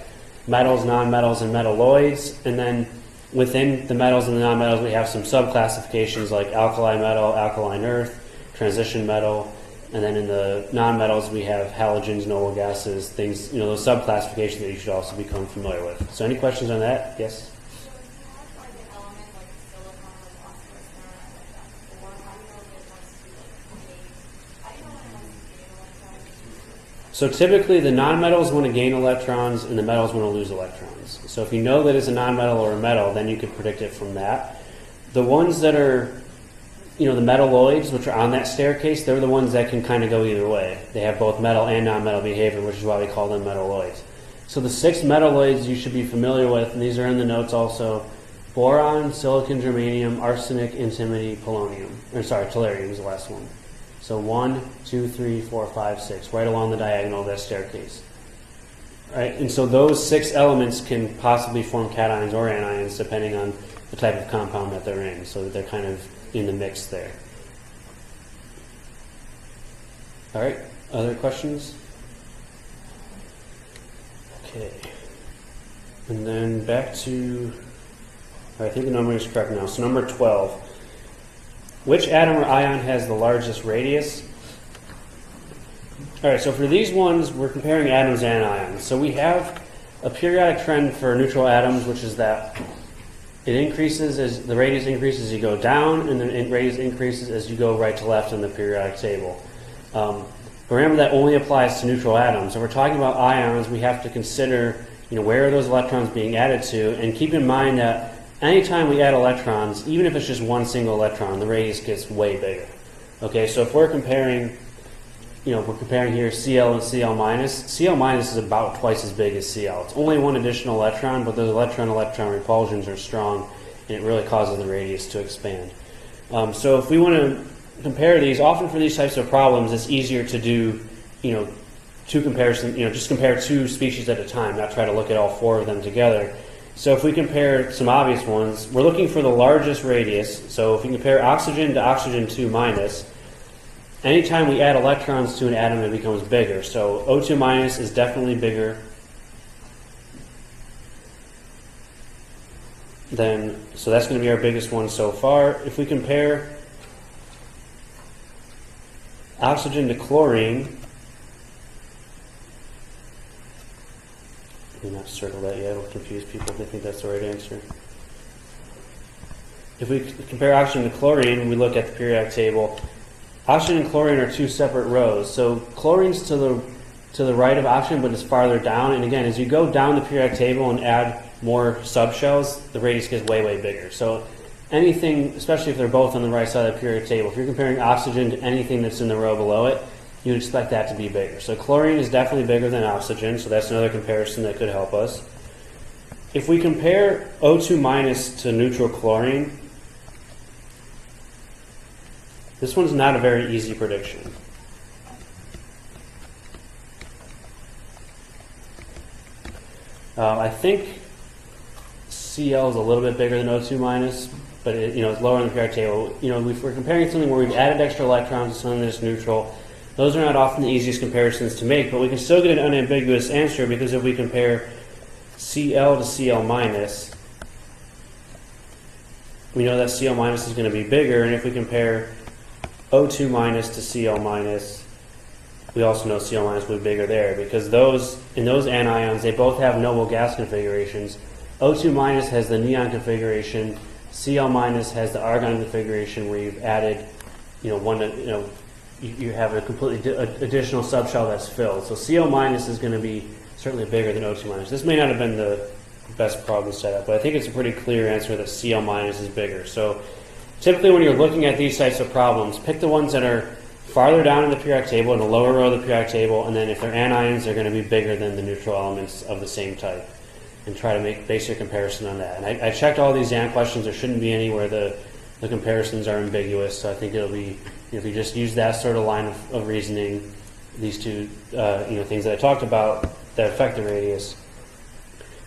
metals, nonmetals, and metalloids. And then within the metals and the nonmetals, we have some subclassifications like alkali metal, alkaline earth, transition metal. And then in the nonmetals, we have halogens, noble gases, things, those subclassifications that you should also become familiar with. So any questions on that? Yes? So typically the nonmetals want to gain electrons and the metals want to lose electrons. So if you know that it's a nonmetal or a metal, then you can predict it from that. The ones that are, the metalloids, which are on that staircase, they're the ones that can kind of go either way. They have both metal and nonmetal behavior, which is why we call them metalloids. So the 6 metalloids you should be familiar with, and these are in the notes also: boron, silicon, germanium, arsenic, antimony, polonium. Tellurium is the last one. So 1, 2, 3, 4, 5, 6, right along the diagonal of that staircase. Right? And so those 6 elements can possibly form cations or anions depending on the type of compound that they're in, so that they're kind of in the mix there. All right, other questions? Okay. And then back to, I think the number is correct now. So number 12. Which atom or ion has the largest radius? All right, so for these ones, we're comparing atoms and ions. So we have a periodic trend for neutral atoms, which is that it increases as the radius increases as you go down, and the radius increases as you go right to left on the periodic table. But remember, that only applies to neutral atoms. So we're talking about ions, we have to consider, where are those electrons being added to, and keep in mind that anytime we add electrons, even if it's just one single electron, the radius gets way bigger. Okay, so if we're comparing, here Cl and Cl minus. Cl minus is about twice as big as Cl. It's only one additional electron, but those electron-electron repulsions are strong, and it really causes the radius to expand. So if we want to compare these, often for these types of problems, it's easier to do, two comparisons, just compare 2 species at a time, not try to look at all 4 of them together. So if we compare some obvious ones, we're looking for the largest radius. So if we compare oxygen to oxygen 2 minus, anytime we add electrons to an atom, it becomes bigger. So O2 minus is definitely bigger than, so that's going to be our biggest one so far. If we compare oxygen to chlorine, I'm not circle that yet, it'll confuse people if they think that's the right answer. If we compare oxygen to chlorine, we look at the periodic table. Oxygen and chlorine are 2 separate rows. So chlorine's to the right of oxygen, but it's farther down. And again, as you go down the periodic table and add more subshells, the radius gets way, way bigger. So anything, especially if they're both on the right side of the periodic table, if you're comparing oxygen to anything that's in the row below it, you'd expect that to be bigger. So chlorine is definitely bigger than oxygen, so that's another comparison that could help us. If we compare O2 minus to neutral chlorine, this one's not a very easy prediction. I think Cl is a little bit bigger than O2 minus, but it's lower on the periodic table. If we're comparing something where we've added extra electrons to something that's neutral, those are not often the easiest comparisons to make, but we can still get an unambiguous answer, because if we compare Cl to Cl minus, we know that Cl minus is going to be bigger, and if we compare O2 minus to Cl minus, we also know Cl minus will be bigger there, because in those anions, they both have noble gas configurations. O2 minus has the neon configuration, Cl minus has the argon configuration, where you've added, you have a completely additional subshell that's filled. So Cl minus is going to be certainly bigger than O2 minus. This may not have been the best problem setup, but I think it's a pretty clear answer that Cl minus is bigger. So typically when you're looking at these types of problems, pick the ones that are farther down in the periodic table, in the lower row of the periodic table, and then if they're anions, they're going to be bigger than the neutral elements of the same type, and try to base your comparison on that. And I checked all these AND questions. There shouldn't be any where the comparisons are ambiguous, so I think it'll be, if you just use that sort of line of reasoning, these 2 things that I talked about that affect the radius,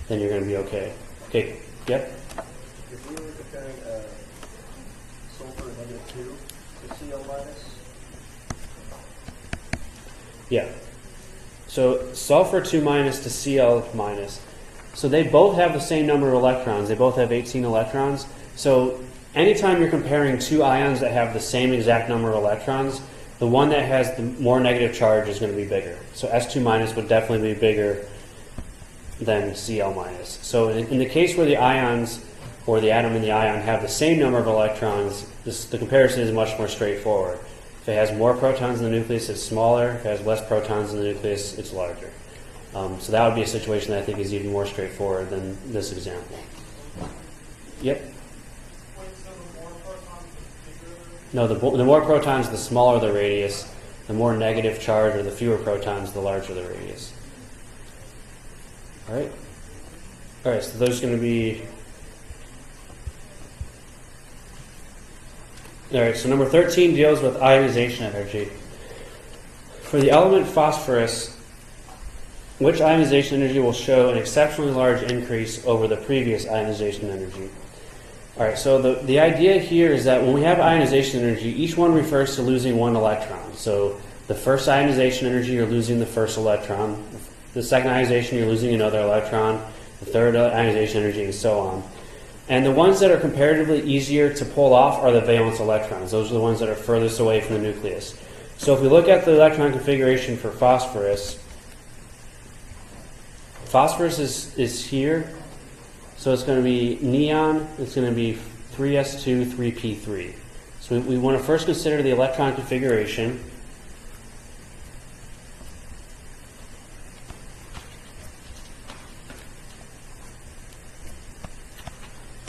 then you're going to be okay. Okay, yep? If we were comparing sulfur -2 to Cl minus, Yeah. So sulfur 2 minus to Cl minus. So they both have the same number of electrons. They both have 18 electrons. So anytime you're comparing 2 ions that have the same exact number of electrons, the one that has the more negative charge is going to be bigger. So S2 minus would definitely be bigger than Cl minus. So in the case where the ions, or the atom and the ion, have the same number of electrons, the comparison is much more straightforward. If it has more protons in the nucleus, it's smaller. If it has less protons in the nucleus, it's larger. So that would be a situation that I think is even more straightforward than this example. Yep. No, the more protons, the smaller the radius. The more negative charge or the fewer protons, the larger the radius. All right. All right, so those are going to be... All right, so number 13 deals with ionization energy. For the element phosphorus, which ionization energy will show an exceptionally large increase over the previous ionization energy? All right, so the idea here is that when we have ionization energy, each one refers to losing one electron. So the first ionization energy, you're losing the first electron. The second ionization, you're losing another electron. The third ionization energy, and so on. And the ones that are comparatively easier to pull off are the valence electrons. Those are the ones that are furthest away from the nucleus. So if we look at the electron configuration for phosphorus, phosphorus is here. So it's going to be neon, it's going to be 3s2, 3p3. So we want to first consider the electron configuration.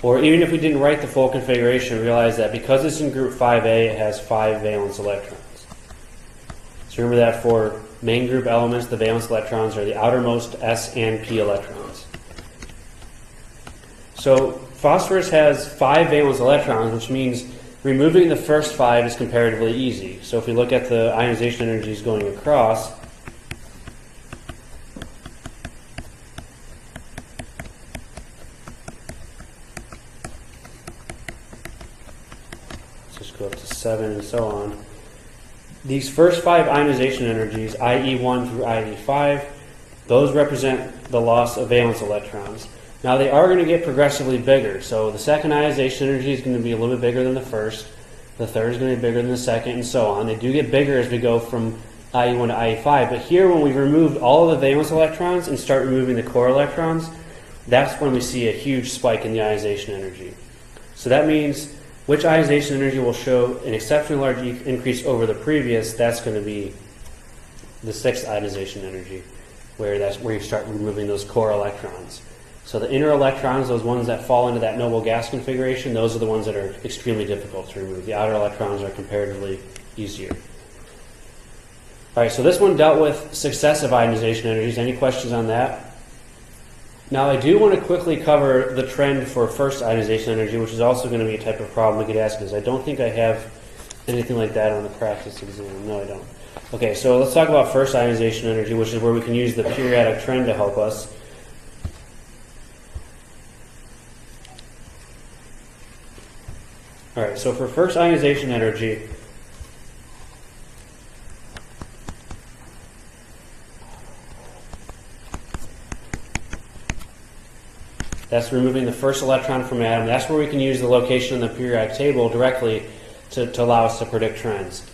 Or even if we didn't write the full configuration, realize that because it's in group 5A, it has 5 valence electrons. So remember that for main group elements, the valence electrons are the outermost s and p electrons. So phosphorus has 5 valence electrons, which means removing the first 5 is comparatively easy. So if we look at the ionization energies going across, let's just go up to 7 and so on. These first 5 ionization energies, IE1 through IE5, those represent the loss of valence electrons. Now they are going to get progressively bigger. So the second ionization energy is going to be a little bit bigger than the first. The third is going to be bigger than the second, and so on. They do get bigger as we go from IE1 to IE5. But here, when we've removed all of the valence electrons and start removing the core electrons, that's when we see a huge spike in the ionization energy. So that means which ionization energy will show an exceptionally large increase over the previous. That's going to be the 6th ionization energy, where that's where you start removing those core electrons. So the inner electrons, those ones that fall into that noble gas configuration, those are the ones that are extremely difficult to remove. The outer electrons are comparatively easier. All right, so this one dealt with successive ionization energies. Any questions on that? Now I do want to quickly cover the trend for first ionization energy, which is also going to be a type of problem we could ask, because I don't think I have anything like that on the practice exam. No, I don't. Okay, so let's talk about first ionization energy, which is where we can use the periodic trend to help us. All right, so for first ionization energy, that's removing the first electron from an atom. That's where we can use the location in the periodic table directly to allow us to predict trends.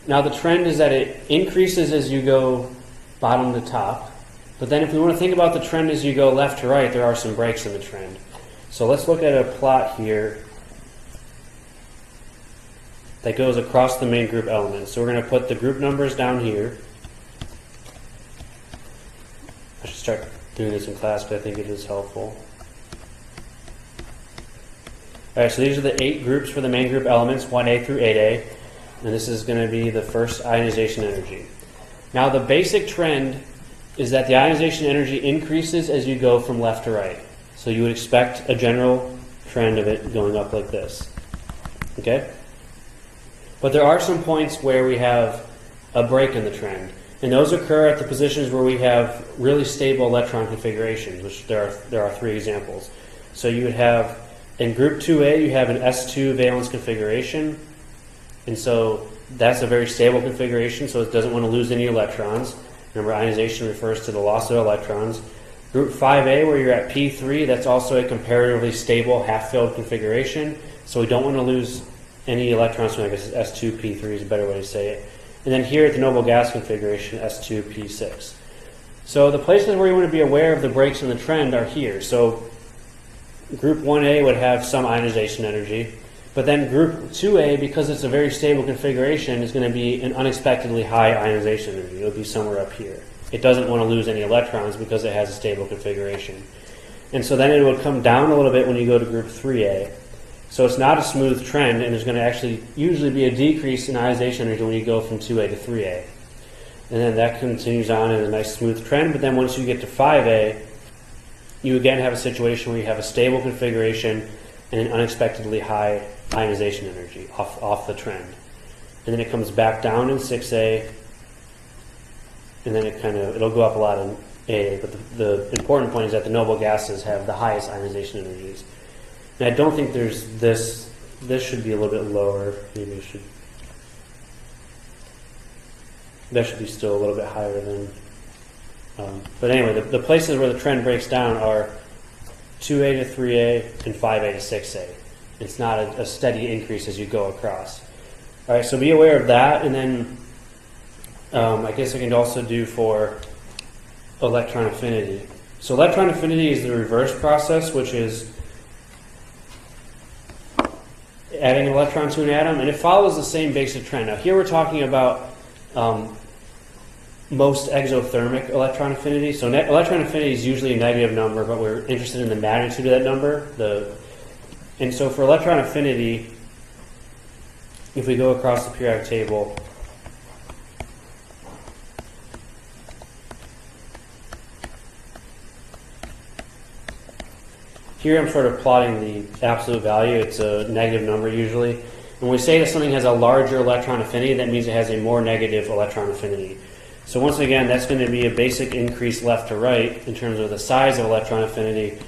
Now the trend is that it increases as you go bottom to top, but then if we want to think about the trend as you go left to right, there are some breaks in the trend. So let's look at a plot here that goes across the main group elements. So we're going to put the group numbers down here. I should start doing this in class, but I think it is helpful. All right, so these are the 8 groups for the main group elements, 1A through 8A, and this is going to be the first ionization energy. Now the basic trend is that the ionization energy increases as you go from left to right. So you would expect a general trend of it going up like this. Okay? But there are some points where we have a break in the trend, and those occur at the positions where we have really stable electron configurations, which there are 3 examples. So you would have, in group 2A, you have an S2 valence configuration, and so that's a very stable configuration, so it doesn't want to lose any electrons. Remember, ionization refers to the loss of electrons. Group 5A, where you're at P3, that's also a comparatively stable half-filled configuration, so we don't want to lose any electrons, so I guess S2P3 is a better way to say it. And then here at the noble gas configuration, S2P6. So the places where you want to be aware of the breaks in the trend are here. So group 1A would have some ionization energy. But then group 2A, because it's a very stable configuration, is going to be an unexpectedly high ionization energy. It'll be somewhere up here. It doesn't want to lose any electrons because it has a stable configuration. And so then it would come down a little bit when you go to group 3A. So it's not a smooth trend, and there's going to actually usually be a decrease in ionization energy when you go from 2A to 3A. And then that continues on in a nice smooth trend, but then once you get to 5A, you again have a situation where you have a stable configuration and an unexpectedly high ionization energy off the trend. And then it comes back down in 6A, and then it'll go up a lot in A, but the important point is that the noble gases have the highest ionization energies. And I don't think there's this should be a little bit lower, maybe it should, that should be still a little bit higher than, but anyway, the places where the trend breaks down are 2A to 3A and 5A to 6A. It's not a steady increase as you go across. All right, so be aware of that, and then I guess I can also do for electron affinity. So electron affinity is the reverse process, which is adding an electron to an atom, and it follows the same basic trend. Now here we're talking about most exothermic electron affinity. So electron affinity is usually a negative number, but we're interested in the magnitude of that number. And so for electron affinity, if we go across the periodic table, here I'm sort of plotting the absolute value. It's a negative number usually. When we say that something has a larger electron affinity, that means it has a more negative electron affinity. So once again, that's going to be a basic increase left to right in terms of the size of electron affinity.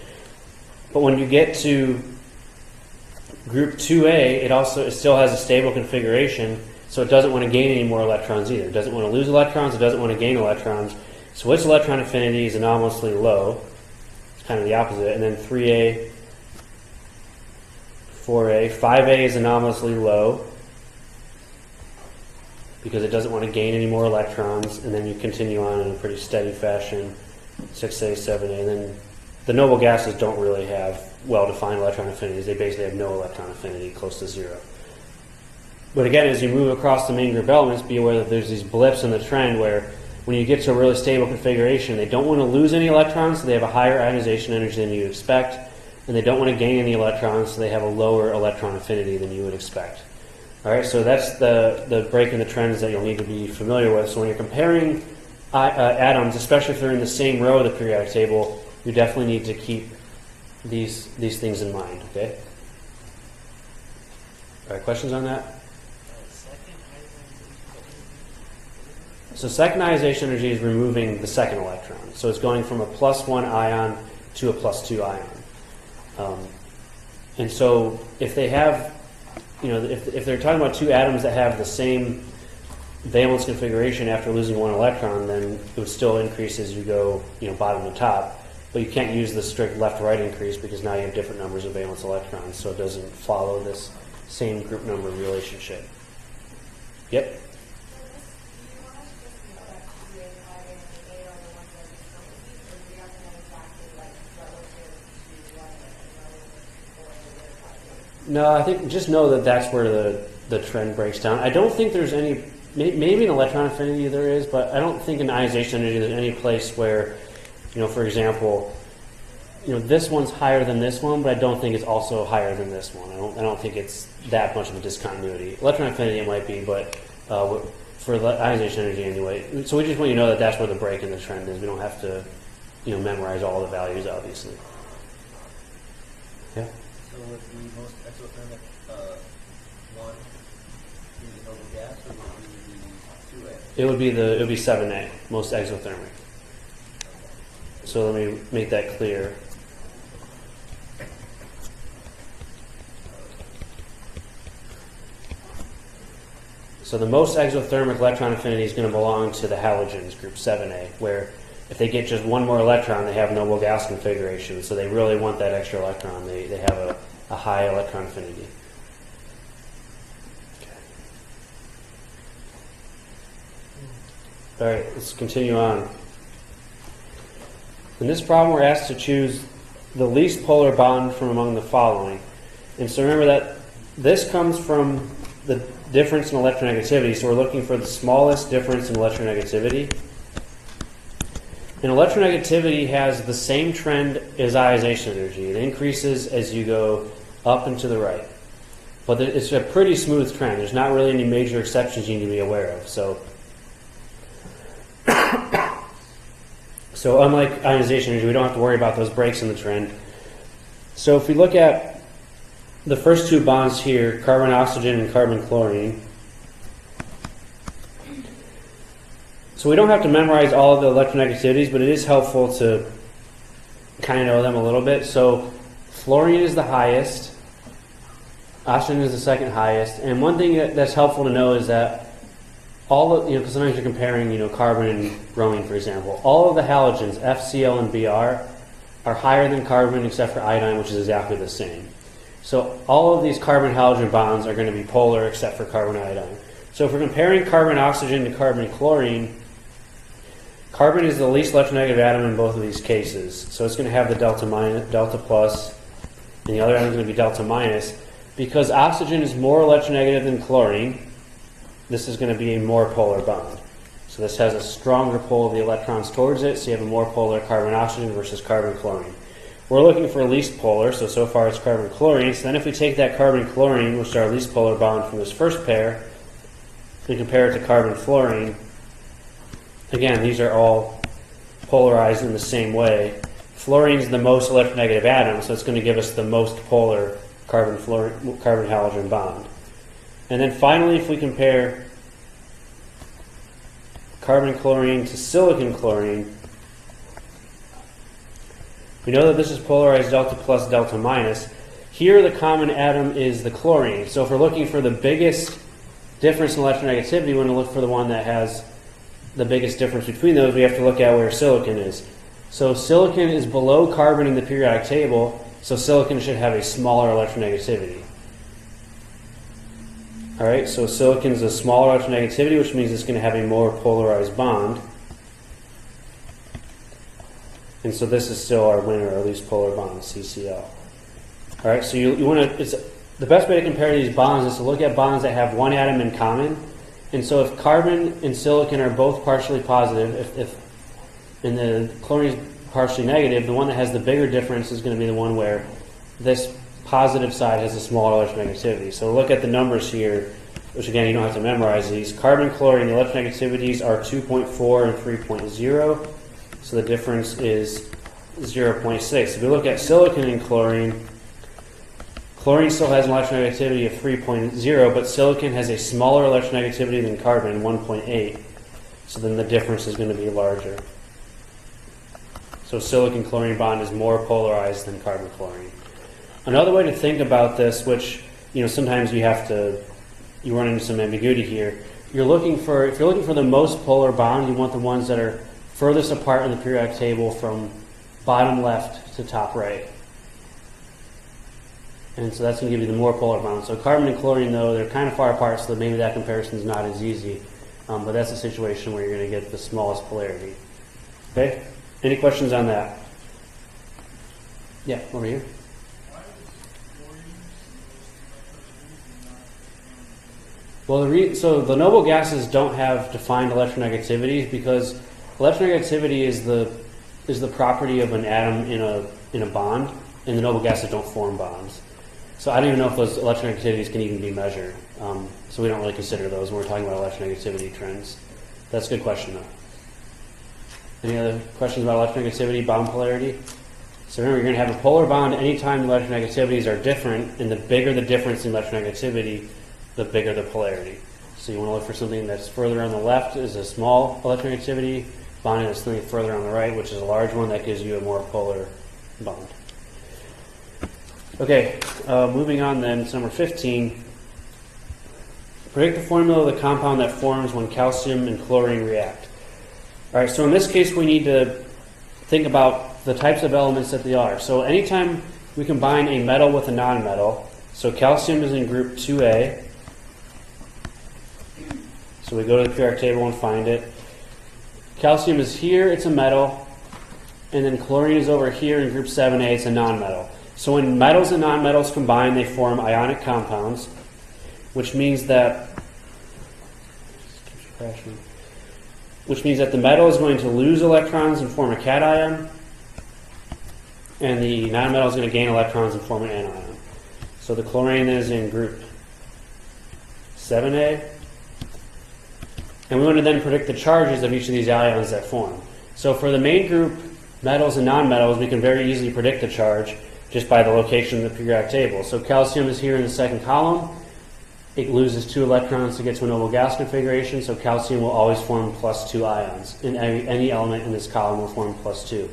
But when you get to group 2A, it still has a stable configuration, so it doesn't want to gain any more electrons either. It doesn't want to lose electrons, it doesn't want to gain electrons. So its electron affinity is anomalously low. It's kind of the opposite. And then 3A, 4A, 5A is anomalously low because it doesn't want to gain any more electrons, and then you continue on in a pretty steady fashion, 6A, 7A, and then the noble gases don't really have well-defined electron affinities. They basically have no electron affinity, close to zero. But again, as you move across the main group elements, be aware that there's these blips in the trend where when you get to a really stable configuration, they don't want to lose any electrons, so they have a higher ionization energy than you expect, and they don't want to gain any electrons, so they have a lower electron affinity than you would expect. All right, so that's the break in the trends that you'll need to be familiar with. So when you're comparing atoms, especially if they're in the same row of the periodic table, you definitely need to keep these things in mind, okay? All right, questions on that? So second ionization energy is removing the second electron. So it's going from a +1 ion to a +2 ion. And so if they have, if they're talking about two atoms that have the same valence configuration after losing one electron, then it would still increase as you go, bottom to top. But you can't use the strict left-to-right increase because now you have different numbers of valence electrons, so it doesn't follow this same group number relationship. Yep? No, I think just know that that's where the trend breaks down. I don't think there's any, maybe in electron affinity there is, but I don't think in ionization energy there's any place where, for example, this one's higher than this one, but I don't think it's also higher than this one. I don't think it's that much of a discontinuity. Electron affinity it might be, but for ionization energy anyway. So we just want you to know that that's where the break in the trend is. We don't have to, memorize all the values, obviously. Yeah. So would the most exothermic one be the noble gas, or would it be 2A? It would be 7A, most exothermic. So let me make that clear. So the most exothermic electron affinity is going to belong to the halogens, group 7A, where if they get just one more electron, they have noble gas configuration. So they really want that extra electron. They have a high electron affinity. Okay. All right, let's continue on. In this problem, we're asked to choose the least polar bond from among the following. And so remember that this comes from the difference in electronegativity. So we're looking for the smallest difference in electronegativity. And electronegativity has the same trend as ionization energy. It increases as you go up and to the right. But it's a pretty smooth trend. There's not really any major exceptions you need to be aware of. So unlike ionization energy, we don't have to worry about those breaks in the trend. So if we look at the first two bonds here, carbon-oxygen and carbon-chlorine, so we don't have to memorize all of the electronegativities, but it is helpful to kind of know them a little bit. So fluorine is the highest, oxygen is the second highest, and one thing that's helpful to know is that all of, because sometimes you're comparing, carbon and bromine, for example. All of the halogens, F, Cl, and Br, are higher than carbon except for iodine, which is exactly the same. So all of these carbon-halogen bonds are going to be polar except for carbon-iodine. So if we're comparing carbon-oxygen to carbon-chlorine, carbon is the least electronegative atom in both of these cases. So it's going to have the delta plus, and the other atom is going to be delta minus. Because oxygen is more electronegative than chlorine, this is going to be a more polar bond. So this has a stronger pull of the electrons towards it, so you have a more polar carbon-oxygen versus carbon-chlorine. We're looking for least polar, so far it's carbon-chlorine. So then if we take that carbon-chlorine, which is our least polar bond from this first pair, and compare it to carbon-fluorine, again, these are all polarized in the same way. Fluorine is the most electronegative atom, so it's going to give us the most polar carbon-halogen bond. And then finally, if we compare carbon-chlorine to silicon-chlorine, we know that this is polarized delta plus, delta minus. Here the common atom is the chlorine. So if we're looking for the biggest difference in electronegativity, we want to look for the one that has the biggest difference between those. We have to look at where silicon is. So silicon is below carbon in the periodic table, so silicon should have a smaller electronegativity. Alright, so silicon is a smaller electronegativity, which means it's going to have a more polarized bond. And so this is still our winner, our least polar bond, CCl. Alright, so you want to, the best way to compare these bonds is to look at bonds that have one atom in common. And so if carbon and silicon are both partially positive, and the chlorine is partially negative, the one that has the bigger difference is going to be the one where this positive side has a smaller electronegativity. So look at the numbers here, which again, you don't have to memorize these. Carbon, chlorine, the electronegativities are 2.4 and 3.0. So the difference is 0.6. If we look at silicon and chlorine, chlorine still has an electronegativity of 3.0, but silicon has a smaller electronegativity than carbon, 1.8. So then the difference is going to be larger. So silicon-chlorine bond is more polarized than carbon-chlorine. Another way to think about this, which sometimes you run into some ambiguity here. If you're looking for the most polar bond, you want the ones that are furthest apart in the periodic table from bottom left to top right. And so that's going to give you the more polar bond. So carbon and chlorine, though, they're kind of far apart, so maybe that comparison is not as easy. But that's a situation where you're going to get the smallest polarity. Okay? Any questions on that? Yeah, over here. Well, so the noble gases don't have defined electronegativity because electronegativity is the property of an atom in a bond, and the noble gases don't form bonds. So I don't even know if those electronegativities can even be measured. So we don't really consider those when we're talking about electronegativity trends. That's a good question, though. Any other questions about electronegativity, bond polarity? So remember, you're going to have a polar bond anytime the electronegativities are different, and the bigger the difference in electronegativity, the bigger the polarity. So you want to look for something that's further on the left is a small electronegativity, bonding that's something further on the right, which is a large one, that gives you a more polar bond. Okay, moving on then to number 15. Predict the formula of the compound that forms when calcium and chlorine react. All right, so in this case we need to think about the types of elements that they are. So anytime we combine a metal with a nonmetal, so calcium is in group 2A. So we go to the periodic table and find it. Calcium is here, it's a metal, and then chlorine is over here in group 7A, it's a nonmetal. So when metals and nonmetals combine, they form ionic compounds, which means that the metal is going to lose electrons and form a cation, and the nonmetal is going to gain electrons and form an anion. So the chlorine is in group 7A. And we want to then predict the charges of each of these ions that form. So for the main group, metals and nonmetals, we can very easily predict the charge just by the location of the periodic table. So calcium is here in the second column. It loses 2 electrons to get to a noble gas configuration, so calcium will always form +2 ions. And any element in this column will form +2.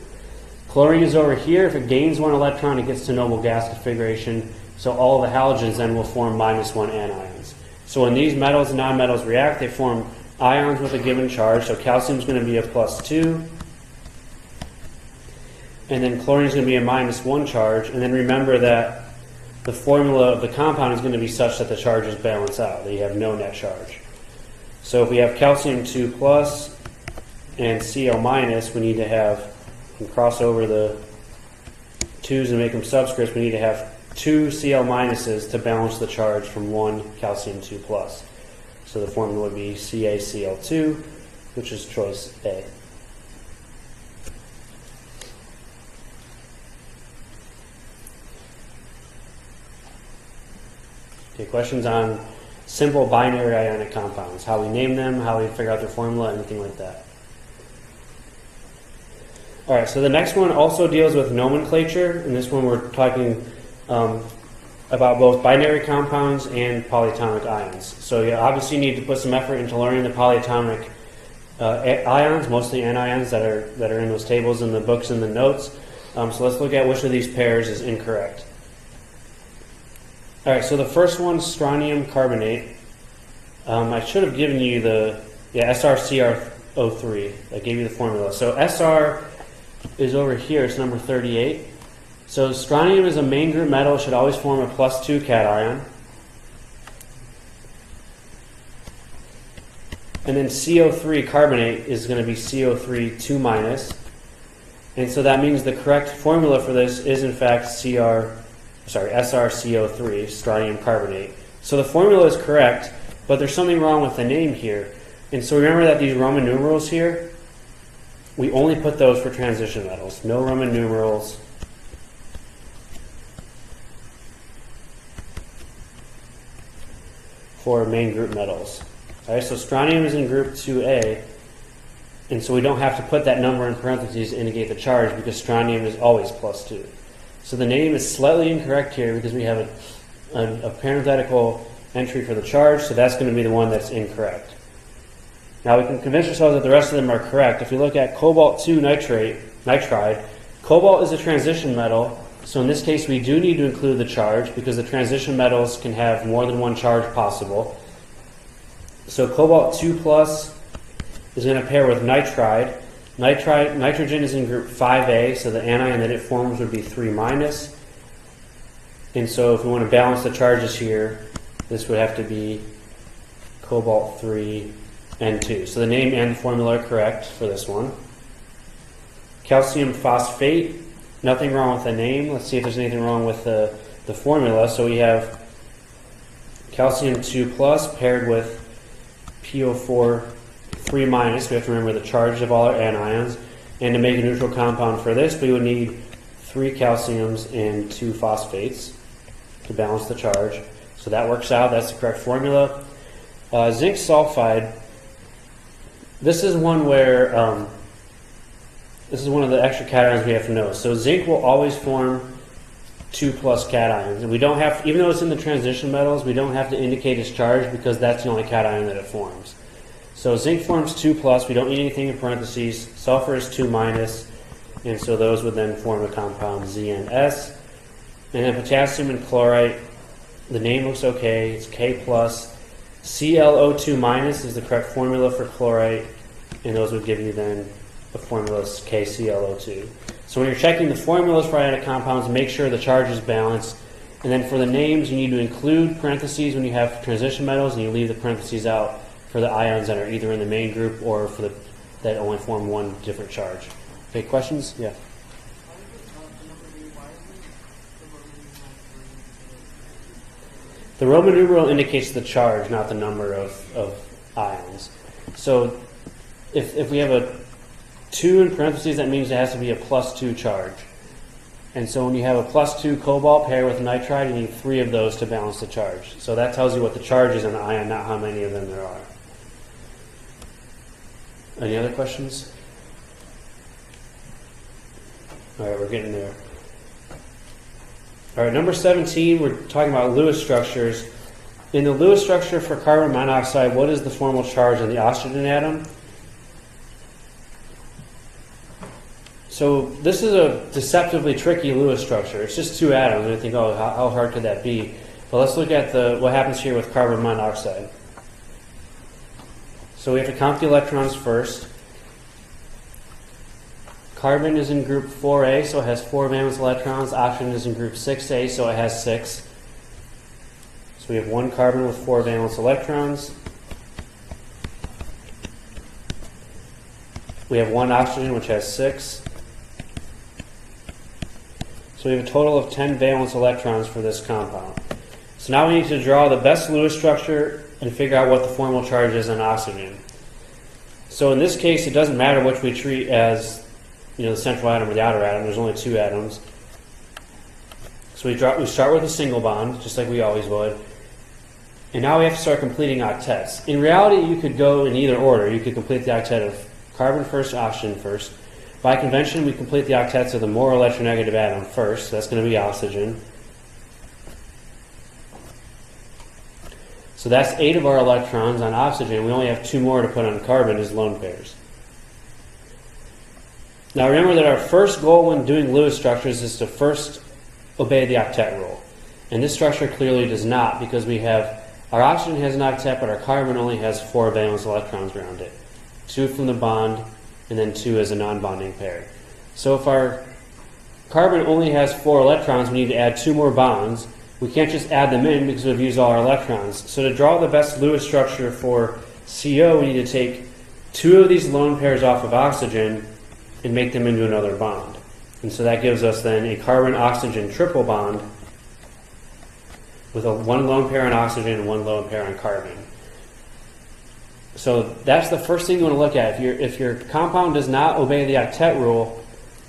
Chlorine is over here. If it gains 1 electron, it gets to noble gas configuration, so all of the halogens then will form -1 anions. So when these metals and nonmetals react, they form ions with a given charge. So calcium is going to be a +2, and then chlorine is going to be a -1 charge. And then remember that the formula of the compound is going to be such that the charges balance out, that you have no net charge. So if we have calcium 2+ and Cl-, we need to have, and cross over the 2's and make them subscripts, we need to have 2 Cl- to balance the charge from 1 calcium 2+. So the formula would be CaCl2, which is choice A. Okay, questions on simple binary ionic compounds, how we name them, how we figure out their formula, anything like that. All right, so the next one also deals with nomenclature. In this one we're talking about both binary compounds and polyatomic ions. So you obviously need to put some effort into learning the polyatomic ions, mostly anions that are in those tables in the books and the notes. So let's look at which of these pairs is incorrect. All right, so the first one, strontium carbonate. I should have given you the SrCr03. I gave you the formula. So Sr is over here. It's number 38. So strontium is a main group metal. Should always form a +2 cation. And then CO3 carbonate is going to be CO3 2-. And so that means the correct formula for this is in fact SrCO3, strontium carbonate. So the formula is correct, but there's something wrong with the name here. And so remember that these Roman numerals here, we only put those for transition metals. No Roman numerals. For main group metals. All right, so strontium is in group 2A, and so we don't have to put that number in parentheses to indicate the charge because strontium is always +2. So the name is slightly incorrect here because we have a parenthetical entry for the charge, so that's going to be the one that's incorrect. Now we can convince ourselves that the rest of them are correct. If we look at cobalt-2 nitride, cobalt is a transition metal, so in this case we do need to include the charge because the transition metals can have more than one charge possible. So cobalt-2+ is going to pair with nitride. Nitrogen is in group 5A, so the anion that it forms would be 3-. And so if we want to balance the charges here, this would have to be cobalt-3 N2. So the name and the formula are correct for this one. Calcium phosphate, nothing wrong with the name. Let's see if there's anything wrong with the formula. So we have calcium 2+ paired with PO4 3-. We have to remember the charges of all our anions. And to make a neutral compound for this, we would need 3 calciums and 2 phosphates to balance the charge. So that works out. That's the correct formula. Zinc sulfide. This is one where this is one of the extra cations we have to know. So zinc will always form 2+ cations, and we don't have, even though it's in the transition metals, we don't have to indicate its charge because that's the only cation that it forms. So zinc forms 2+. We don't need anything in parentheses. Sulfur is 2-, and so those would then form a compound ZnS. And then potassium and chlorite. The name looks okay. It's K+. ClO2- is the correct formula for chlorite, and those would give you then the formula KClO2. So when you're checking the formulas for ionic compounds, make sure the charge is balanced. And then for the names, you need to include parentheses when you have transition metals, and you leave the parentheses out for the ions that are either in the main group or for the that only form one different charge. Okay, questions? Yeah. The Roman numeral indicates the charge, not the number of ions. So if we have a 2 in parentheses, that means it has to be a +2 charge. And so when you have a +2 cobalt pair with nitride, you need 3 of those to balance the charge. So that tells you what the charge is on the ion, not how many of them there are. Any other questions? All right, we're getting there. All right, number 17, we're talking about Lewis structures. In the Lewis structure for carbon monoxide, what is the formal charge on the oxygen atom? So this is a deceptively tricky Lewis structure. It's just 2 atoms, and I think, oh, how hard could that be? But let's look at what happens here with carbon monoxide. So we have to count the electrons first. Carbon is in group 4A, so it has 4 valence electrons. Oxygen is in group 6A, so it has 6. So we have 1 carbon with 4 valence electrons. We have 1 oxygen, which has 6. So we have a total of 10 valence electrons for this compound. So now we need to draw the best Lewis structure and figure out what the formal charge is on oxygen. So in this case, it doesn't matter which we treat as the central atom or the outer atom. There's only 2 atoms. So we start with a single bond, just like we always would. And now we have to start completing octets. In reality, you could go in either order. You could complete the octet of carbon first, oxygen first. By convention, we complete the octets of the more electronegative atom first. So that's going to be oxygen. So that's 8 of our electrons on oxygen. We only have 2 more to put on carbon as lone pairs. Now remember that our first goal when doing Lewis structures is to first obey the octet rule. And this structure clearly does not, because we have our oxygen has an octet, but our carbon only has 4 valence electrons around it. 2 from the bond, and then 2 as a non-bonding pair. So if our carbon only has 4 electrons, we need to add 2 more bonds. We can't just add them in because we've used all our electrons. So to draw the best Lewis structure for CO, we need to take 2 of these lone pairs off of oxygen and make them into another bond. And so that gives us then a carbon-oxygen triple bond with 1 lone pair on oxygen and 1 lone pair on carbon. So that's the first thing you want to look at. If your compound does not obey the octet rule,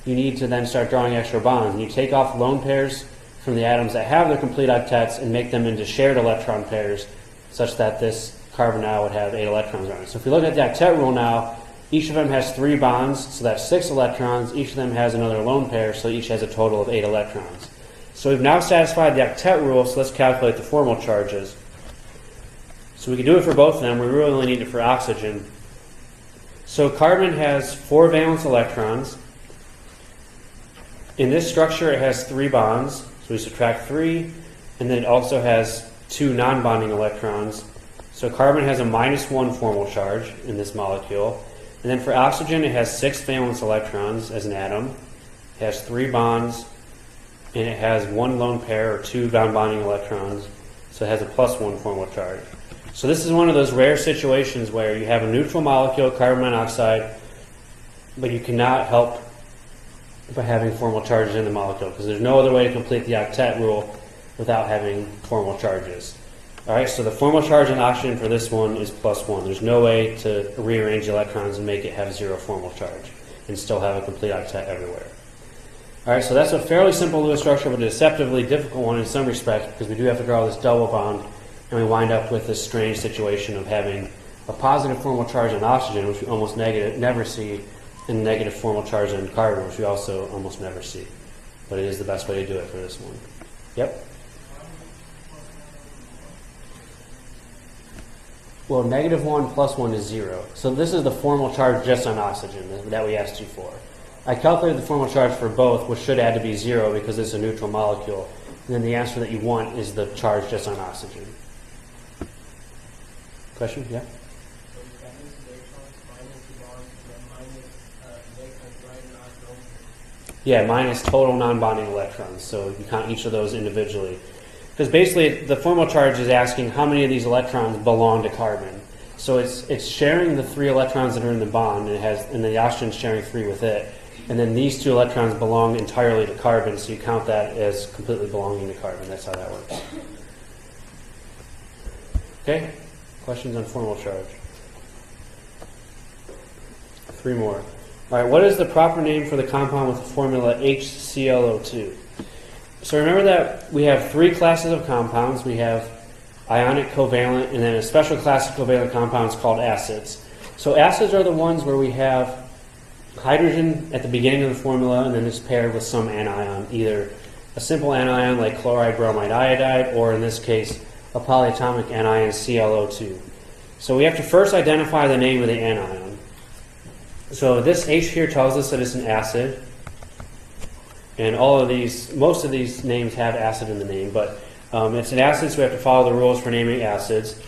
you need to then start drawing extra bonds. And you take off lone pairs from the atoms that have their complete octets and make them into shared electron pairs, such that this carbon now would have 8 electrons on it. So if we look at the octet rule now, each of them has 3 bonds, so that's 6 electrons. Each of them has another lone pair, so each has a total of 8 electrons. So we've now satisfied the octet rule, so let's calculate the formal charges. So we can do it for both of them. We really only need it for oxygen. So carbon has 4 valence electrons. In this structure, it has 3 bonds. So we subtract 3, and then it also has 2 non-bonding electrons. So carbon has a -1 formal charge in this molecule. And then for oxygen, it has 6 valence electrons as an atom. It has 3 bonds, and it has 1 lone pair or 2 non-bonding electrons. So it has a +1 formal charge. So this is one of those rare situations where you have a neutral molecule, carbon monoxide, but you cannot help by having formal charges in the molecule, because there's no other way to complete the octet rule without having formal charges. All right, so the formal charge on oxygen for this one is +1. There's no way to rearrange the electrons and make it have 0 formal charge and still have a complete octet everywhere. All right, so that's a fairly simple Lewis structure, but a deceptively difficult one in some respects, because we do have to draw this double bond, and we wind up with this strange situation of having a positive formal charge on oxygen, which we almost never see, and negative formal charge on carbon, which we also almost never see. But it is the best way to do it for this one. Yep? Well, -1 + 1 is 0. So this is the formal charge just on oxygen that we asked you for. I calculated the formal charge for both, which should add to be 0 because it's a neutral molecule. And then the answer that you want is the charge just on oxygen. Question? Yeah? Yeah, minus total non-bonding electrons. So you count each of those individually. Because basically the formal charge is asking how many of these electrons belong to carbon. So it's sharing the 3 electrons that are in the bond, and the oxygen is sharing 3 with it. And then these 2 electrons belong entirely to carbon, so you count that as completely belonging to carbon. That's how that works. Okay? Questions on formal charge? 3 more. All right, what is the proper name for the compound with the formula HClO2? So remember that we have 3 classes of compounds. We have ionic, covalent, and then a special class of covalent compounds called acids. So acids are the ones where we have hydrogen at the beginning of the formula and then it's paired with some anion, either a simple anion like chloride, bromide, iodide, or in this case, a polyatomic anion, ClO2. So we have to first identify the name of the anion. So this H here tells us that it's an acid. And most of these names have acid in the name, but it's an acid, so we have to follow the rules for naming acids.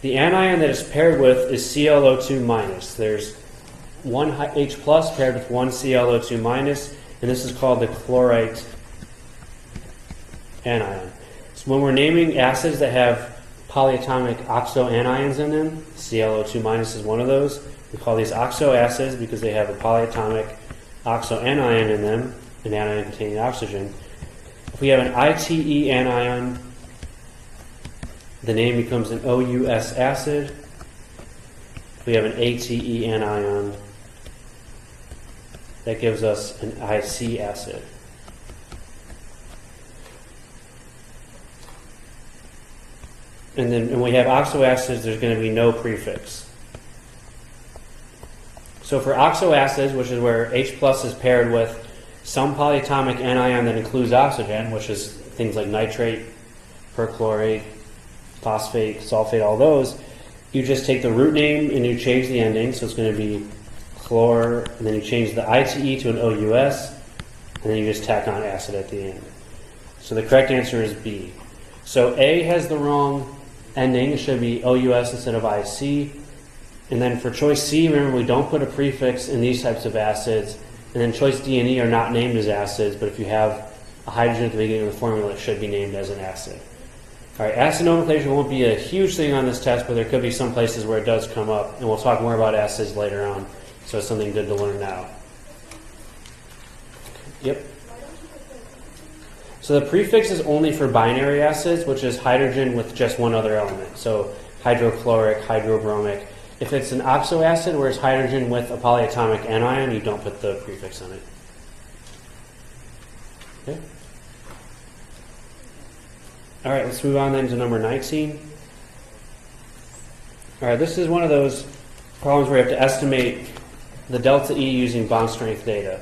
The anion that it's paired with is ClO2 minus. There's one H plus paired with one ClO2 minus, and this is called the chlorite anion. So when we're naming acids that have polyatomic oxoanions in them, ClO2 minus is one of those. We call these oxoacids because they have a polyatomic oxoanion in them, an anion containing oxygen. If we have an ITE anion, the name becomes an OUS acid. If we have an ATE anion, that gives us an IC acid. And then when we have oxoacids, there's going to be no prefix. So for oxoacids, which is where H plus is paired with some polyatomic anion that includes oxygen, which is things like nitrate, perchlorate, phosphate, sulfate, all those, you just take the root name and you change the ending. So it's going to be chlor, and then you change the ITE to an OUS, and then you just tack on acid at the end. So the correct answer is B. So A has the wrong ending. It should be OUS instead of IC. And then for choice C, remember we don't put a prefix in these types of acids. And then choice D and E are not named as acids, but if you have a hydrogen at the beginning of the formula, it should be named as an acid. All right, acid nomenclature won't be a huge thing on this test, but there could be some places where it does come up. And we'll talk more about acids later on. So it's something good to learn now. Yep. So the prefix is only for binary acids, which is hydrogen with just one other element. So hydrochloric, hydrobromic. If it's an oxoacid where it's hydrogen with a polyatomic anion, you don't put the prefix on it. Okay. All right, let's move on then to number 19. All right, this is one of those problems where you have to estimate the delta E using bond strength data.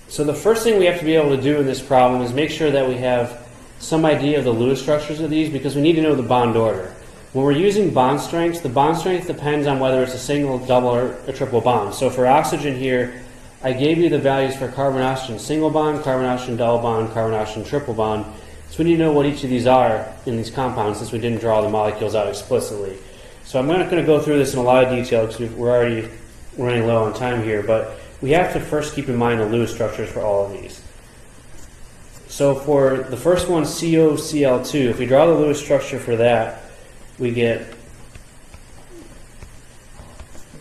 So the first thing we have to be able to do in this problem is make sure that we have some idea of the Lewis structures of these because we need to know the bond order. When we're using bond strengths, the bond strength depends on whether it's a single, double, or a triple bond. So for oxygen here, I gave you the values for carbon-oxygen single bond, carbon-oxygen double bond, carbon-oxygen triple bond. So we need to know what each of these are in these compounds since we didn't draw the molecules out explicitly. So I'm not going to go through this in a lot of detail because we're already running low on time here, but we have to first keep in mind the Lewis structures for all of these. So for the first one, COCl2, if we draw the Lewis structure for that, we get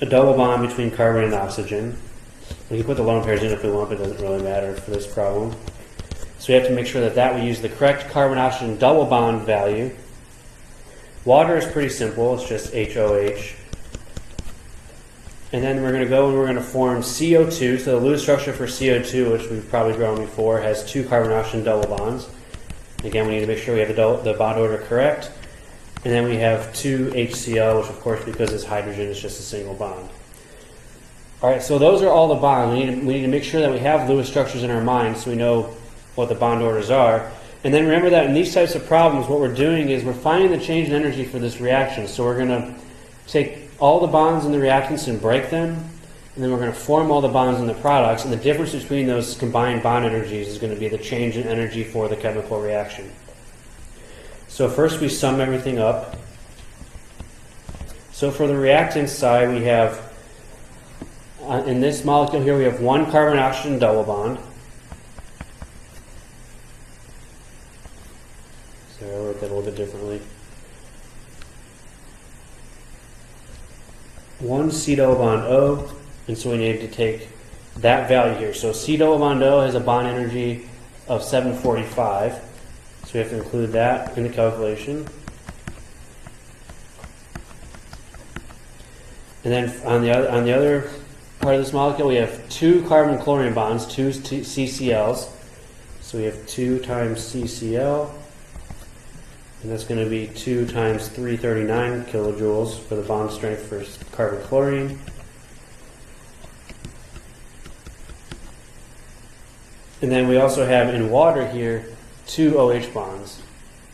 a double bond between carbon and oxygen. We can put the lone pairs in if we want, but it doesn't really matter for this problem. So we have to make sure that we use the correct carbon-oxygen double bond value. Water is pretty simple. It's just HOH. And then we're going to go and we're going to form CO2. So the Lewis structure for CO2, which we've probably drawn before, has 2 carbon-oxygen double bonds. Again, we need to make sure we have the bond order correct. And then we have 2 HCl, which of course, because it's hydrogen, is just a single bond. All right, so those are all the bonds. We need to make sure that we have Lewis structures in our mind so we know what the bond orders are. And then remember that in these types of problems, what we're doing is we're finding the change in energy for this reaction. So we're going to take all the bonds in the reactants and break them, and then we're going to form all the bonds in the products, and the difference between those combined bond energies is going to be the change in energy for the chemical reaction. So first we sum everything up. So for the reactant side, we have, in this molecule here, we have 1 carbon-oxygen double bond. So I wrote that a little bit differently. 1 C double bond O, and so we need to take that value here. So C double bond O has a bond energy of 745. So we have to include that in the calculation. And then on the other part of this molecule, we have 2 carbon-chlorine bonds, 2 CCLs. So we have 2 times CCl, and that's going to be 2 times 339 kilojoules for the bond strength for carbon-chlorine. And then we also have in water here 2 OH bonds,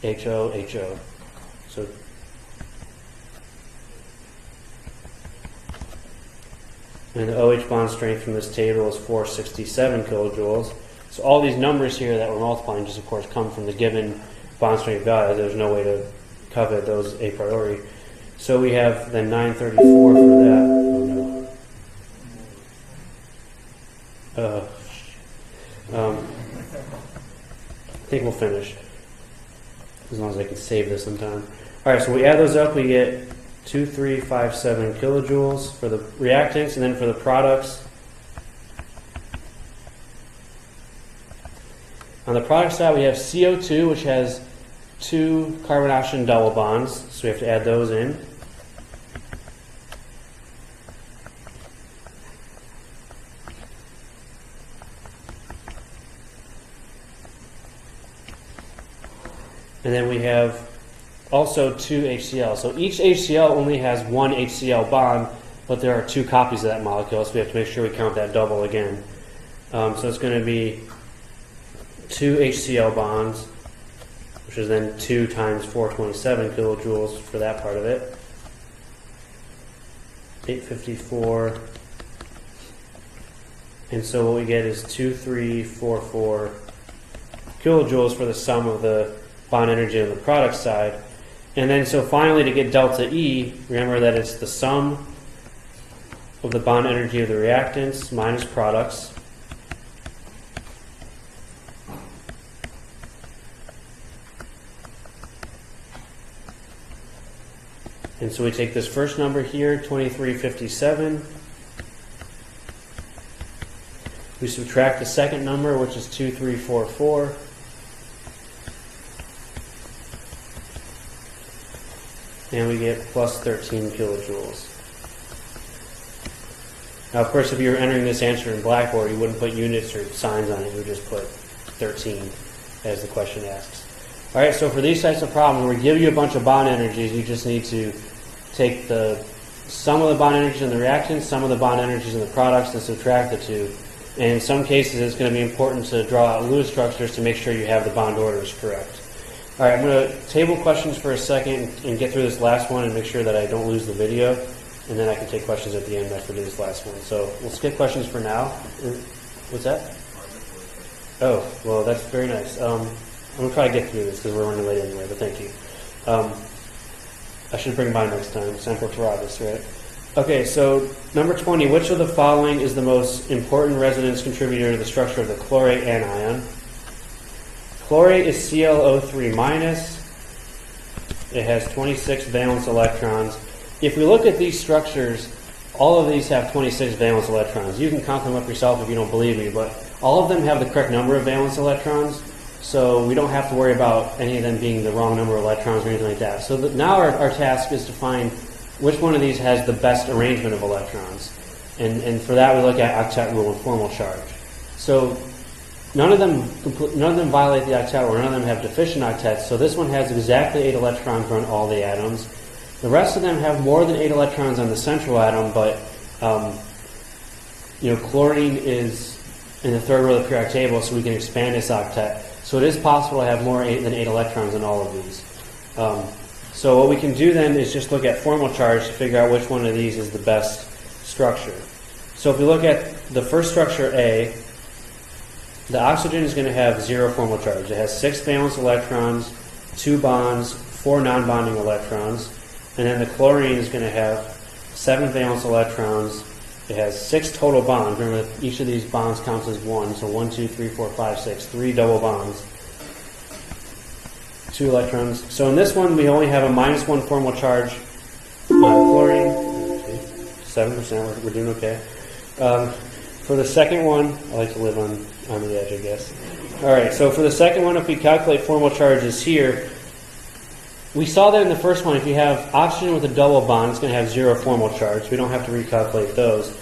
HO, HO. So and the OH bond strength from this table is 467 kilojoules. So all these numbers here that we're multiplying just, of course, come from the given bond strength value. There's no way to covet those a priori. So we have then 934 for that. Oh, no. I think we'll finish, as long as I can save this in time. All right, so we add those up, we get 2357 kilojoules for the reactants, and then for the products. On the product side, we have CO2, which has 2 carbon-oxygen double bonds, so we have to add those in. And then we have also 2 HCl. So each HCl only has 1 HCl bond, but there are 2 copies of that molecule, so we have to make sure we count that double again. So it's going to be 2 HCl bonds, which is then 2 times 427 kilojoules for that part of it. 854. And so what we get is 2344 kilojoules for the sum of the bond energy on the product side. And then so finally, to get delta E, remember that it's the sum of the bond energy of the reactants minus products. And so we take this first number here, 2357. We subtract the second number, which is 2344. And we get plus 13 kilojoules. Now, of course, if you were entering this answer in Blackboard, you wouldn't put units or signs on it. You would just put 13 as the question asks. All right, so for these types of problems, where we give you a bunch of bond energies, you just need to take the sum of the bond energies in the reactants, sum of the bond energies in the products, and subtract the two. And in some cases, it's going to be important to draw out Lewis structures to make sure you have the bond orders correct. All right, I'm going to table questions for a second and get through this last one and make sure that I don't lose the video, and then I can take questions at the end after this last one. So we'll skip questions for now. What's that? Oh, well, that's very nice. I'm going to try to get through this because we're running late anyway, but thank you. I should bring mine next time. Semper Paratus, right? Okay, so number 20, which of the following is the most important resonance contributor to the structure of the chlorate anion? Chlorate is ClO3 minus. It has 26 valence electrons. If we look at these structures, all of these have 26 valence electrons. You can count them up yourself if you don't believe me, but all of them have the correct number of valence electrons, so we don't have to worry about any of them being the wrong number of electrons or anything like that. So now our task is to find which one of these has the best arrangement of electrons. And for that, we look at octet rule and formal charge. So none of them violate the octet rule. None of them have deficient octets. So this one has exactly 8 electrons on all the atoms. The rest of them have more than 8 electrons on the central atom, but chlorine is in the third row of the periodic table, so we can expand this octet. So it is possible to have more than 8 electrons in all of these. So what we can do then is just look at formal charge to figure out which one of these is the best structure. So if we look at the first structure A, the oxygen is going to have 0 formal charge. It has 6 valence electrons, 2 bonds, 4 non-bonding electrons. And then the chlorine is going to have 7 valence electrons. It has 6 total bonds. Remember, each of these bonds counts as 1. So 1, 2, 3, 4, 5, 6. 3 double bonds. 2 electrons. So in this one, we only have a -1 formal charge on chlorine. 7%. We're doing okay. For the second one, I like to live on the edge, I guess. All right, so for the second one, if we calculate formal charges here, we saw that in the first one, if you have oxygen with a double bond, it's going to have 0 formal charge. We don't have to recalculate those.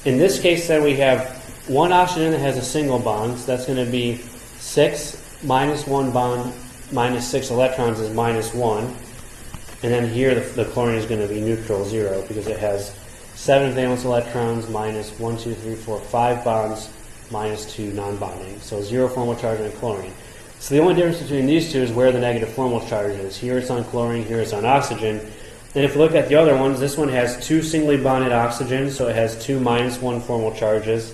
In this case, then, we have one oxygen that has a single bond, so that's going to be 6 minus 1 bond minus 6 electrons is minus 1. And then here, the chlorine is going to be neutral, 0, because it has 7 valence electrons minus 1, 2, 3, 4, 5 bonds minus 2 non-bonding. So 0 formal charge on chlorine. So the only difference between these two is where the negative formal charge is. Here it's on chlorine, here it's on oxygen. And if you look at the other ones, this one has 2 singly bonded oxygens, so it has 2 minus 1 formal charges.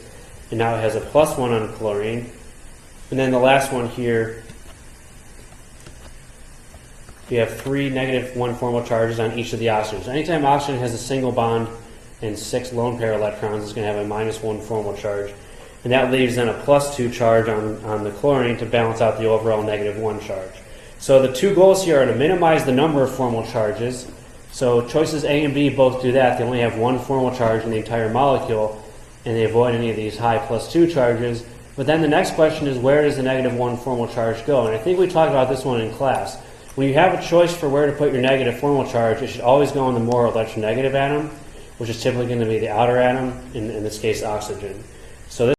And now it has a plus 1 on chlorine. And then the last one here, you have 3 negative 1 formal charges on each of the oxygens. Anytime oxygen has a single bond and 6 lone pair electrons, it's going to have a minus 1 formal charge. And that leaves then a plus 2 charge on the chlorine to balance out the overall negative 1 charge. So the two goals here are to minimize the number of formal charges. So choices A and B both do that. They only have 1 formal charge in the entire molecule, and they avoid any of these high plus 2 charges. But then the next question is, where does the negative 1 formal charge go? And I think we talked about this one in class. When you have a choice for where to put your negative formal charge, it should always go in the more electronegative atom, which is typically going to be the outer atom, in this case oxygen. So this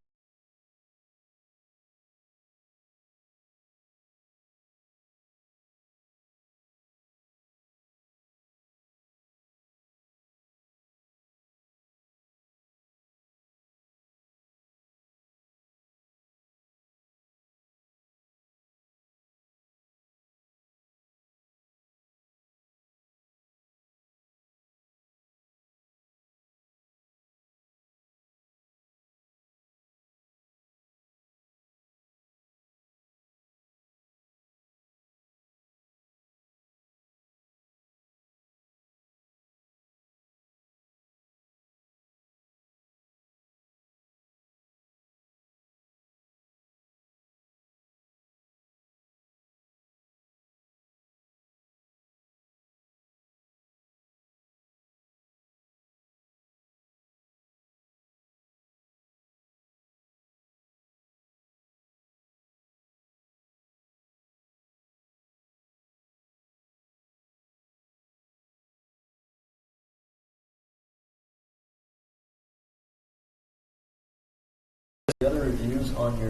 The other reviews on your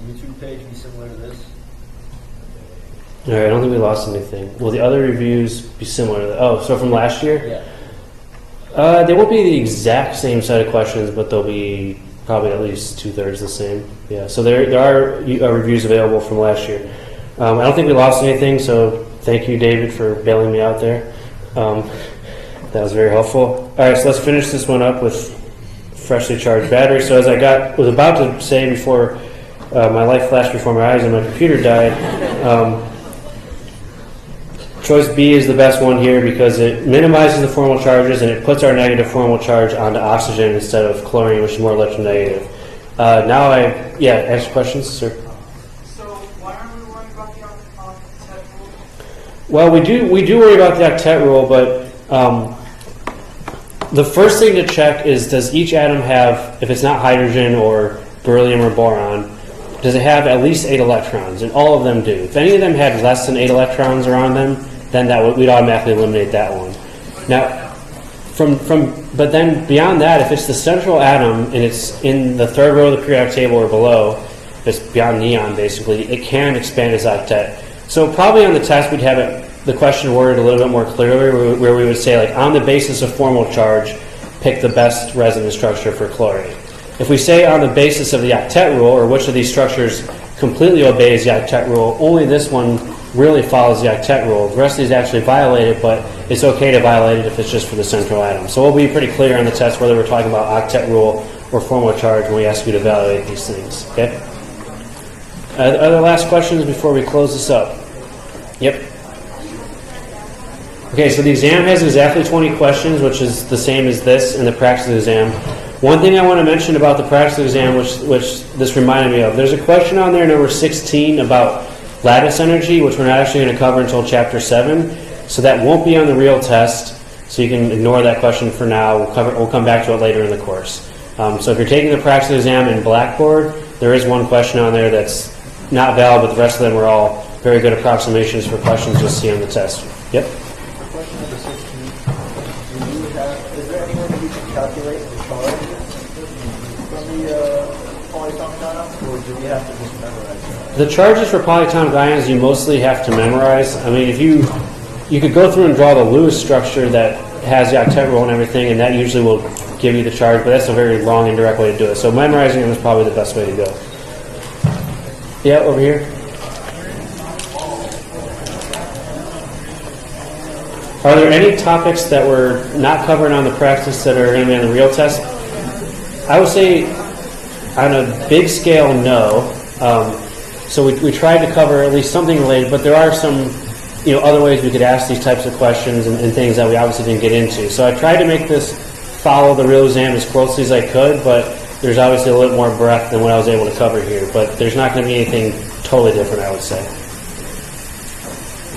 YouTube page be similar to this? All right, I don't think we lost anything. Will the other reviews be similar to that? Oh, so from last year? Yeah. They won't be the exact same set of questions, but they'll be probably at least 2/3 the same. Yeah, so there are reviews available from last year. I don't think we lost anything, so thank you, David, for bailing me out there. That was very helpful. All right, so let's finish this one up with freshly charged battery. So as I was about to say before my light flashed before my eyes and my computer died, choice B is the best one here because it minimizes the formal charges and it puts our negative formal charge onto oxygen instead of chlorine, which is more electronegative. Ask questions, sir. So why aren't we worrying about the octet rule? Well, we do worry about the octet rule, but the first thing to check is, does each atom have, if it's not hydrogen or beryllium or boron, does it have at least 8 electrons? And all of them do. If any of them had less than 8 electrons around them, then we'd automatically eliminate that one. Now, but then beyond that, if it's the central atom and it's in the 3rd row of the periodic table or below, it's beyond neon basically, it can expand its octet. So probably on the test we'd have the question worded a little bit more clearly, where we would say, like, on the basis of formal charge, pick the best resonance structure for chlorine. If we say on the basis of the octet rule, or which of these structures completely obeys the octet rule, only this one really follows the octet rule. The rest of these actually violate it, but it's okay to violate it if it's just for the central atom. So we'll be pretty clear on the test whether we're talking about octet rule or formal charge when we ask you to evaluate these things. Okay? Other last questions before we close this up? Yep. Okay, so the exam has exactly 20 questions, which is the same as this in the practice exam. One thing I want to mention about the practice exam, which this reminded me of, there's a question on there, number 16, about lattice energy, which we're not actually going to cover until chapter 7. So that won't be on the real test, so you can ignore that question for now. We'll come back to it later in the course. So if you're taking the practice exam in Blackboard, there is one question on there that's not valid, but the rest of them are all very good approximations for questions you'll see on the test. Yep. Question number 16. Is there any way that we can calculate the charge from the polyatomic ions, or do we have to just memorize that? The charges for polyatomic ions you mostly have to memorize. I mean, if you could go through and draw the Lewis structure that has the octet rule and everything, and that usually will give you the charge, but that's a very long, indirect way to do it. So memorizing them is probably the best way to go. Yeah, over here. Are there any topics that we're not covering on the practice that are going to be on the real test? I would say on a big scale, no. So we tried to cover at least something related, but there are some other ways we could ask these types of questions and things that we obviously didn't get into. So I tried to make this follow the real exam as closely as I could, but there's obviously a little more breadth than what I was able to cover here. But there's not going to be anything totally different, I would say.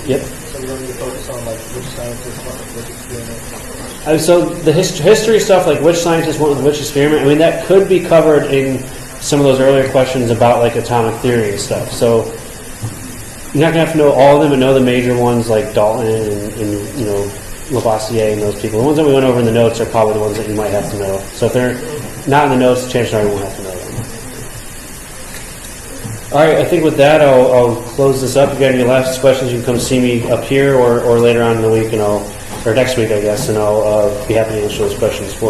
Yep. So we don't need to focus on like which scientists went with which experiment? So the history stuff, like which scientist went with which experiment, I mean, that could be covered in some of those earlier questions about like atomic theory and stuff. So you're not going to have to know all of them, but know the major ones like Dalton and Lavoisier and those people. The ones that we went over in the notes are probably the ones that you might have to know. So if they're not in the notes, chances are you won't have to know them. All right, I think with that, I'll close this up. If you got any last questions, you can come see me up here or later on in the week, or next week, I guess, and I'll be happy to answer those questions for you.